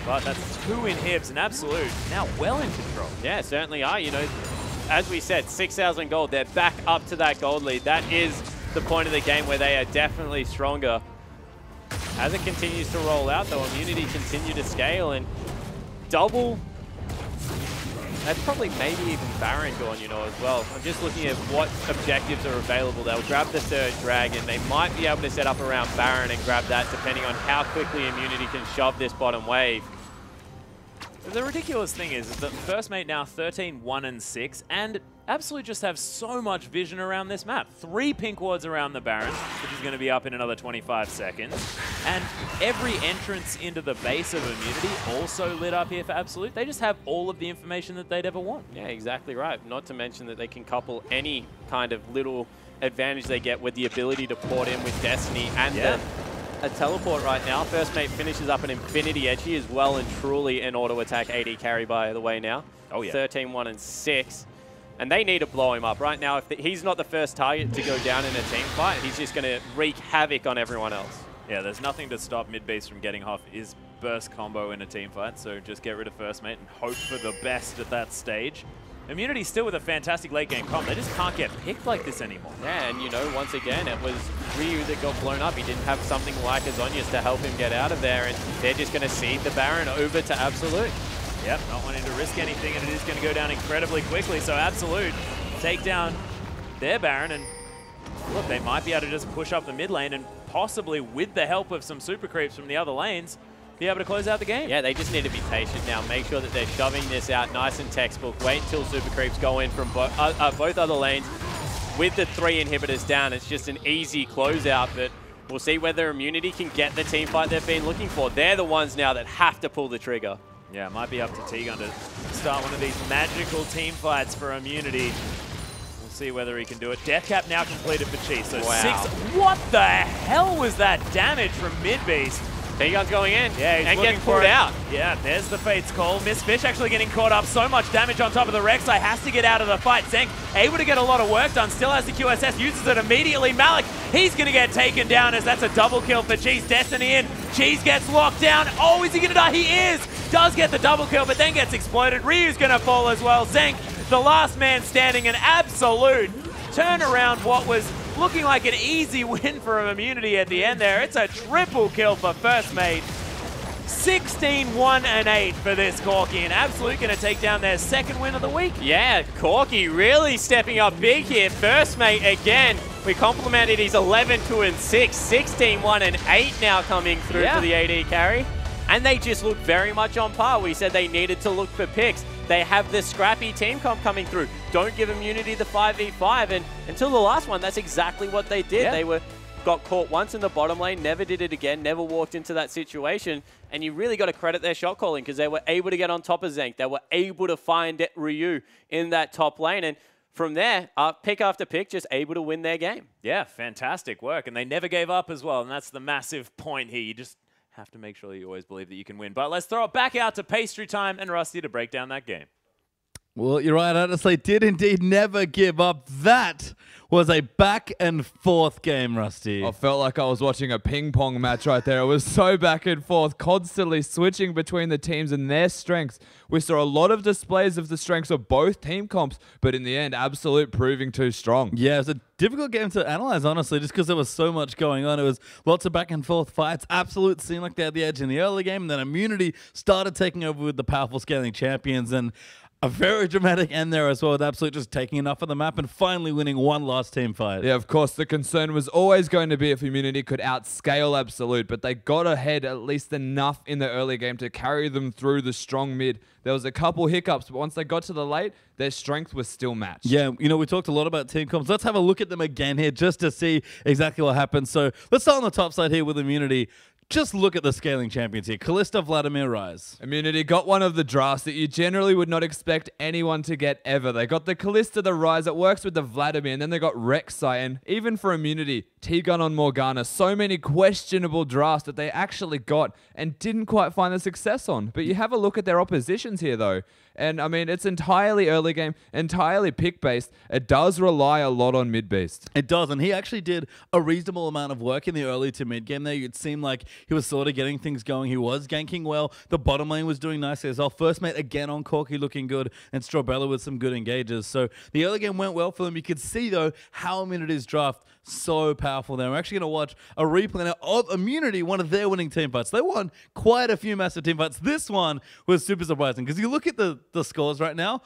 [SPEAKER 2] But that's 2 inhibs, and Absolute now well in control.
[SPEAKER 1] Yeah, certainly are. You know, as we said, 6,000 gold. They're back up to that gold lead. That is the point of the game where they are definitely stronger. As it continues to roll out, though, Immunity continue to scale, and double... That's probably maybe even Baron gone, you know, as well. I'm just looking at what objectives are available. They'll grab the third dragon. They might be able to set up around Baron and grab that, depending on how quickly Immunity can shove this bottom wave.
[SPEAKER 2] The ridiculous thing is that First Mate now 13, 1 and 6, and Absolute just have so much vision around this map. 3 pink wards around the Baron, which is going to be up in another 25 seconds. And every entrance into the base of Immunity also lit up here for Absolute. They just have all of the information that they'd ever want.
[SPEAKER 1] Yeah, exactly right. Not to mention that they can couple any kind of little advantage they get with the ability to port in with Destiny and a teleport right now. First Mate finishes up an Infinity Edge. He is well and truly an auto attack AD carry, by the way, now.
[SPEAKER 2] Oh, yeah.
[SPEAKER 1] 13, 1 and 6. And they need to blow him up. Right now, if he's not the first target to go down in a team fight, he's just going to wreak havoc on everyone else.
[SPEAKER 2] Yeah, there's nothing to stop mid-beast from getting off his burst combo in a team fight, so just get rid of first mate and hope for the best at that stage. Immunity still with a fantastic late game comp. They just can't get picked like this anymore.
[SPEAKER 1] Yeah, and you know, once again, it was Ryu that got blown up. He didn't have something like Azonius to help him get out of there, and they're just going to cede the Baron over to Absolute.
[SPEAKER 2] Yep, not wanting to risk anything, and it is going to go down incredibly quickly, so Absolute take down their Baron, and look, they might be able to just push up the mid lane and possibly, with the help of some super creeps from the other lanes, be able to close out the game.
[SPEAKER 1] Yeah, they just need to be patient now. Make sure that they're shoving this out nice and textbook. Wait until super creeps go in from both other lanes. With the 3 inhibitors down, it's just an easy closeout, but we'll see whether Immunity can get the team fight they've been looking for. They're the ones now that have to pull the trigger.
[SPEAKER 2] Yeah, it might be up to T-Gun to start one of these magical team fights for Immunity. We'll see whether he can do it. Death Cap now completed for Cheese, so
[SPEAKER 1] wow.
[SPEAKER 2] 6. What the hell was that damage from Mid-Beast?
[SPEAKER 1] T-Gun's going in,
[SPEAKER 2] yeah,
[SPEAKER 1] and getting pulled out.
[SPEAKER 2] Yeah, there's the Fate's call. Miss Fish actually getting caught up. So much damage on top of the Rek'Sai. Has to get out of the fight. Zenk able to get a lot of work done. Still has the QSS. Uses it immediately. Malik, he's going to get taken down as that's a double kill for Cheese. Destiny in. Cheese gets locked down. Oh, is he going to die? He is. Does get the double kill, but then gets exploded. Ryu's going to fall as well. Zenk, the last man standing, an absolute turnaround. What was looking like an easy win for Immunity at the end there. It's a triple kill for First Mate. 16, 1, and 8 for this Corki, and Absolute going to take down their second win of the week.
[SPEAKER 1] Yeah, Corki really stepping up big here. First Mate again. We complimented his 11, 2, and 6. 16, 1, and 8 now coming through for the AD carry. And they just look very much on par. We said they needed to look for picks. They have the scrappy team comp coming through. Don't give Immunity the 5v5. And until the last one, that's exactly what they did.
[SPEAKER 2] Yeah.
[SPEAKER 1] They got caught once in the bottom lane, never did it again, never walked into that situation. And you really got to credit their shot calling because they were able to get on top of Zenk. They were able to find Ryu in that top lane. And from there, pick after pick, just able to win their game.
[SPEAKER 2] Yeah, fantastic work. And they never gave up as well. And that's the massive point here. You just have to make sure you always believe that you can win. But let's throw it back out to Pastry Time and Rusty to break down that game.
[SPEAKER 3] Well, you're right. Honestly, did indeed never give up. That was a back and forth game, Rusty.
[SPEAKER 4] I felt like I was watching a ping pong match right there. It was so back and forth, constantly switching between the teams and their strengths. We saw a lot of displays of the strengths of both team comps, but in the end, Absolute proving too strong.
[SPEAKER 3] Yeah, it was a difficult game to analyze, honestly, just because there was so much going on. It was lots of back and forth fights. Absolute seemed like they had the edge in the early game, and then Immunity started taking over with the powerful scaling champions, and a very dramatic end there as well, with Absolute just taking enough of the map and finally winning one last team fight.
[SPEAKER 4] Yeah, of course, the concern was always going to be if Immunity could outscale Absolute, but they got ahead at least enough in the early game to carry them through the strong mid. There was a couple hiccups, but once they got to the late, their strength was still matched.
[SPEAKER 3] Yeah, you know, we talked a lot about team comps. Let's have a look at them again here just to see exactly what happened. So let's start on the top side here with Immunity. Just look at the scaling champions here. Kalista, Vladimir, Rise.
[SPEAKER 4] Immunity got one of the drafts that you generally would not expect anyone to get ever. They got the Kalista, the Rise. It works with the Vladimir, and then they got Rek'Sai. And even for Immunity, T-Gun on Morgana. So many questionable drafts that they actually got and didn't quite find the success on. But you have a look at their oppositions here, though. And, I mean, it's entirely early game, entirely pick-based. It does rely a lot on mid-beast.
[SPEAKER 3] It does, and he actually did a reasonable amount of work in the early to mid-game there. It seemed like he was sort of getting things going. He was ganking well. The bottom lane was doing nicely as well. First mate again on Corki looking good, and Strawbella with some good engages. So the early game went well for them. You could see, though, how Immunity's draft so powerful there. We're actually going to watch a replay now of Immunity, one of their winning team fights. They won quite a few massive team fights. This one was super surprising because you look at the scores right now,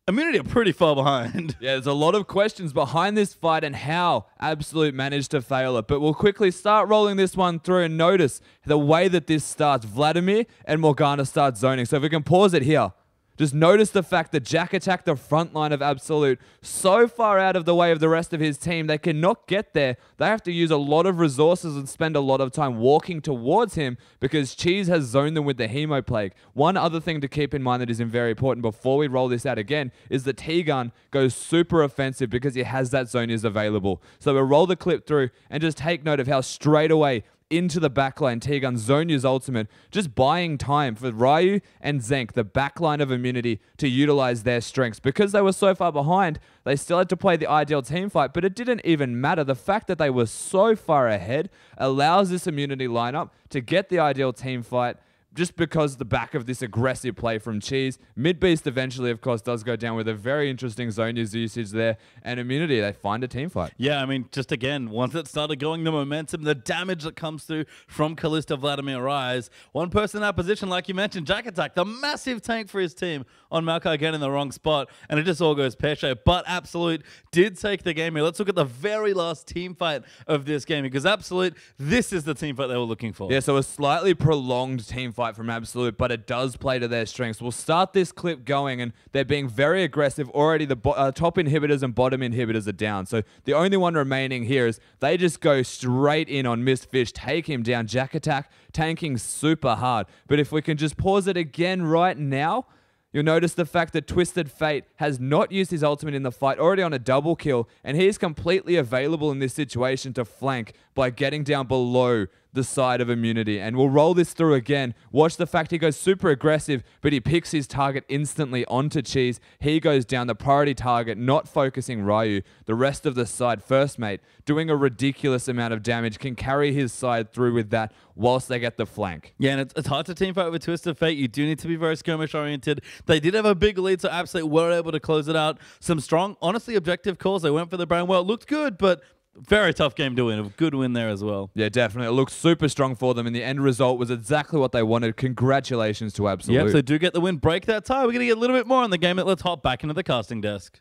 [SPEAKER 3] Immunity are pretty far behind.
[SPEAKER 4] Yeah, there's a lot of questions behind this fight and how Absolute managed to fail it. But we'll quickly start rolling this one through and notice the way that this starts. Vladimir and Morgana start zoning. So if we can pause it here. Just notice the fact that Jack attacked the front line of Absolute so far out of the way of the rest of his team, they cannot get there. They have to use a lot of resources and spend a lot of time walking towards him because Cheese has zoned them with the Hemo Plague. One other thing to keep in mind that is very important before we roll this out again is that T-Gun goes super offensive because he has that Zonias available. So we'll roll the clip through and just take note of how straight away into the backline. T-Gun Zonya's ultimate, just buying time for Ryu and Zenk, the backline of Immunity, to utilize their strengths. Because they were so far behind, they still had to play the ideal team fight, but it didn't even matter. The fact that they were so far ahead allows this Immunity lineup to get the ideal team fight, just because the back of this aggressive play from Cheese. Mid Beast eventually, of course, does go down with a very interesting Zonya's usage there. And Immunity, they find a team fight.
[SPEAKER 3] Yeah, I mean, just again, once it started going, the momentum, the damage that comes through from Kalista Vladimir Rise. One person in that position, like you mentioned, Jack Attack, the massive tank for his team on Maokai again in the wrong spot. And it just all goes pear-shaped. But Absolute did take the game here. Let's look at the very last team fight of this game, because Absolute, this is the team fight they were looking for.
[SPEAKER 4] Yeah, so a slightly prolonged team fight from Absolute, but it does play to their strengths. We'll start this clip going, and they're being very aggressive. Already the top inhibitors and bottom inhibitors are down. So the only one remaining here is they just go straight in on Mistfish, take him down. Jack Attack tanking super hard. But if we can just pause it again right now, you'll notice the fact that Twisted Fate has not used his ultimate in the fight, already on a double kill, and he is completely available in this situation to flank by getting down below the side of Immunity. And we'll roll this through again. Watch the fact he goes super aggressive, but he picks his target instantly onto Cheese. He goes down, the priority target, not focusing Ryu. The rest of the side, First Mate, doing a ridiculous amount of damage, can carry his side through with that whilst they get the flank.
[SPEAKER 3] Yeah, and it's hard to team fight with Twisted Fate. You do need to be very skirmish oriented. They did have a big lead, so Absolute were able to close it out. Some strong, honestly, objective calls. They went for the brain well. It looked good, but very tough game to win. A good win there as well.
[SPEAKER 4] Yeah, definitely. It looked super strong for them, and the end result was exactly what they wanted. Congratulations to Absolute.
[SPEAKER 3] Yep, so do get the win. Break that tie. We're going to get a little bit more on the game. Let's hop back into the casting desk.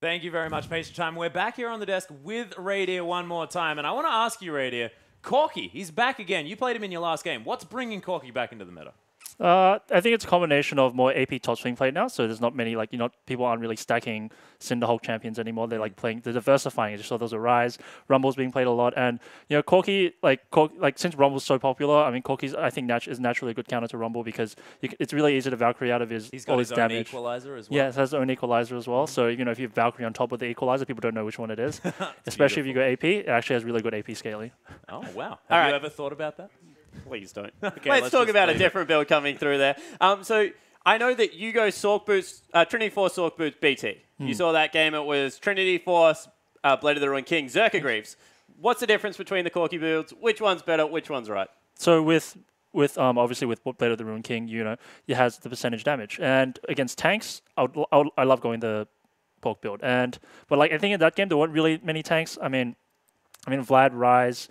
[SPEAKER 2] Thank you very much, Patient Time. We're back here on the desk with Radier one more time, and I want to ask you, Radier, Corky, he's back again. You played him in your last game. What's bringing Corky back into the meta?
[SPEAKER 6] I think it's a combination of more AP top swing play now, so there's not many, like, people aren't really stacking Cinderhulk champions anymore. They're like they're diversifying. I just saw those Rise, Rumble's being played a lot, and Corky, since Rumble's so popular, I mean, Corky's I think is naturally a good counter to Rumble, because it's really easy to Valkyrie out of
[SPEAKER 2] He's got his own
[SPEAKER 6] damage.
[SPEAKER 2] equalizer as well.
[SPEAKER 6] Yeah, it has his own equalizer as well. So if you have Valkyrie on top of the equalizer, people don't know which one it is. Especially if you go AP, it actually has really good AP scaling.
[SPEAKER 2] Oh wow! Have you ever thought about that?
[SPEAKER 1] Please don't.
[SPEAKER 2] Okay,
[SPEAKER 1] let's talk about a different build coming through there. So I know that you go Sork Boots, Trinity Force Sork Boots BT. You saw that game. It was Trinity Force, Blade of the Ruined King, Zerka Greaves. What's the difference between the Corky builds? Which one's better? Which one's right?
[SPEAKER 6] So obviously with Blade of the Ruined King, it has the percentage damage, and against tanks, I love going the Pork build. But I think in that game there weren't really many tanks. I mean Vlad, Rise.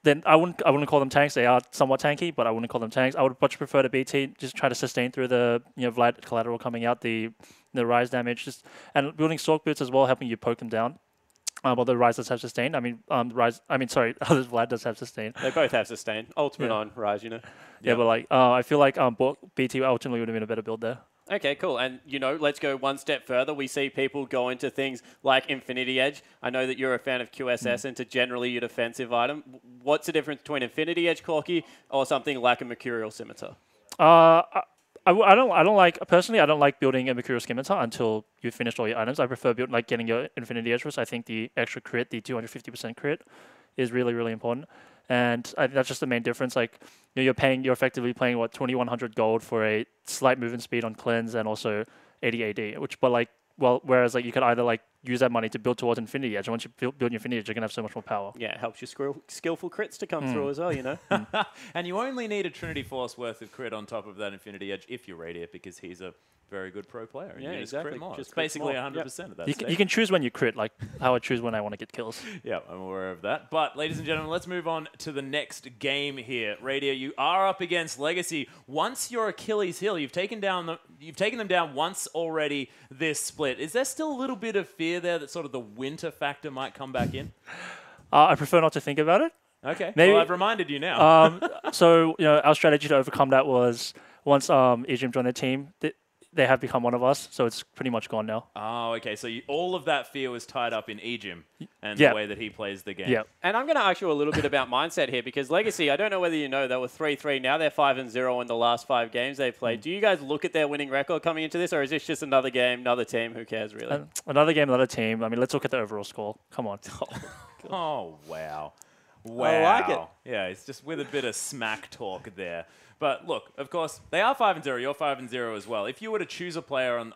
[SPEAKER 6] Then I wouldn't call them tanks. They are somewhat tanky, but I wouldn't call them tanks. I would much prefer to BT, just try to sustain through the Vlad collateral coming out, the Rise damage, and building Sork Boots as well, helping you poke them down. Well, the Rise does have sustain. Vlad does have sustain.
[SPEAKER 1] They both have sustain. Ultimate on Rise,
[SPEAKER 6] Yeah, but I feel like BT ultimately would have been a better build there.
[SPEAKER 1] Okay, cool. And, let's go one step further. We see people go into things like Infinity Edge. I know that you're a fan of QSS into generally your defensive item. What's the difference between Infinity Edge Corky or something like a Mercurial Scimitar?
[SPEAKER 6] I don't like building a Mercurial Scimitar until you've finished all your items. I prefer getting your Infinity Edge first. I think the extra crit, the 250% crit, is really, really important. And that's just the main difference. You're effectively paying 2,100 gold for a slight movement speed on cleanse and also 80 AD. Whereas you could either use that money to build towards Infinity Edge. And once you build your Infinity Edge, you're gonna have so much more power.
[SPEAKER 1] Yeah, it helps your skillful crits to come through as well.
[SPEAKER 2] And you only need a Trinity Force worth of crit on top of that Infinity Edge if you're Radiant, because he's a very good pro player. And
[SPEAKER 1] yeah, exactly.
[SPEAKER 2] Just basically 100% of that.
[SPEAKER 6] You can choose when you crit, like how I choose when I want to get kills.
[SPEAKER 2] Yeah, I'm aware of that. But, ladies and gentlemen, let's move on to the next game here. Radiant, you are up against Legacy. Once your Achilles heel, you've taken them down once already this split. Is there still a little bit of fear there that sort of the winter factor might come back in?
[SPEAKER 6] I prefer not to think about it.
[SPEAKER 2] Okay,
[SPEAKER 6] maybe,
[SPEAKER 2] well, I've reminded you now.
[SPEAKER 6] So, our strategy to overcome that was once Egypt joined the team, they have become one of us, so it's pretty much gone now.
[SPEAKER 2] Oh, okay. So all of that fear was tied up in Ejim and the way that he plays the game.
[SPEAKER 6] Yeah.
[SPEAKER 1] And I'm going to ask you a little bit about mindset here, because Legacy, I don't know whether you know, they were 3-3. Now they're 5-0 in the last 5 games they've played. Do you guys look at their winning record coming into this, or is this just another game, another team? Who cares, really?
[SPEAKER 6] Another game, another team. I mean, let's look at the overall score. Come on.
[SPEAKER 2] Oh, wow. Wow.
[SPEAKER 1] I like it.
[SPEAKER 2] Yeah, it's just with a bit of smack talk there. But look, of course, they are 5-0. You're 5-0 as well. If you were to choose a player on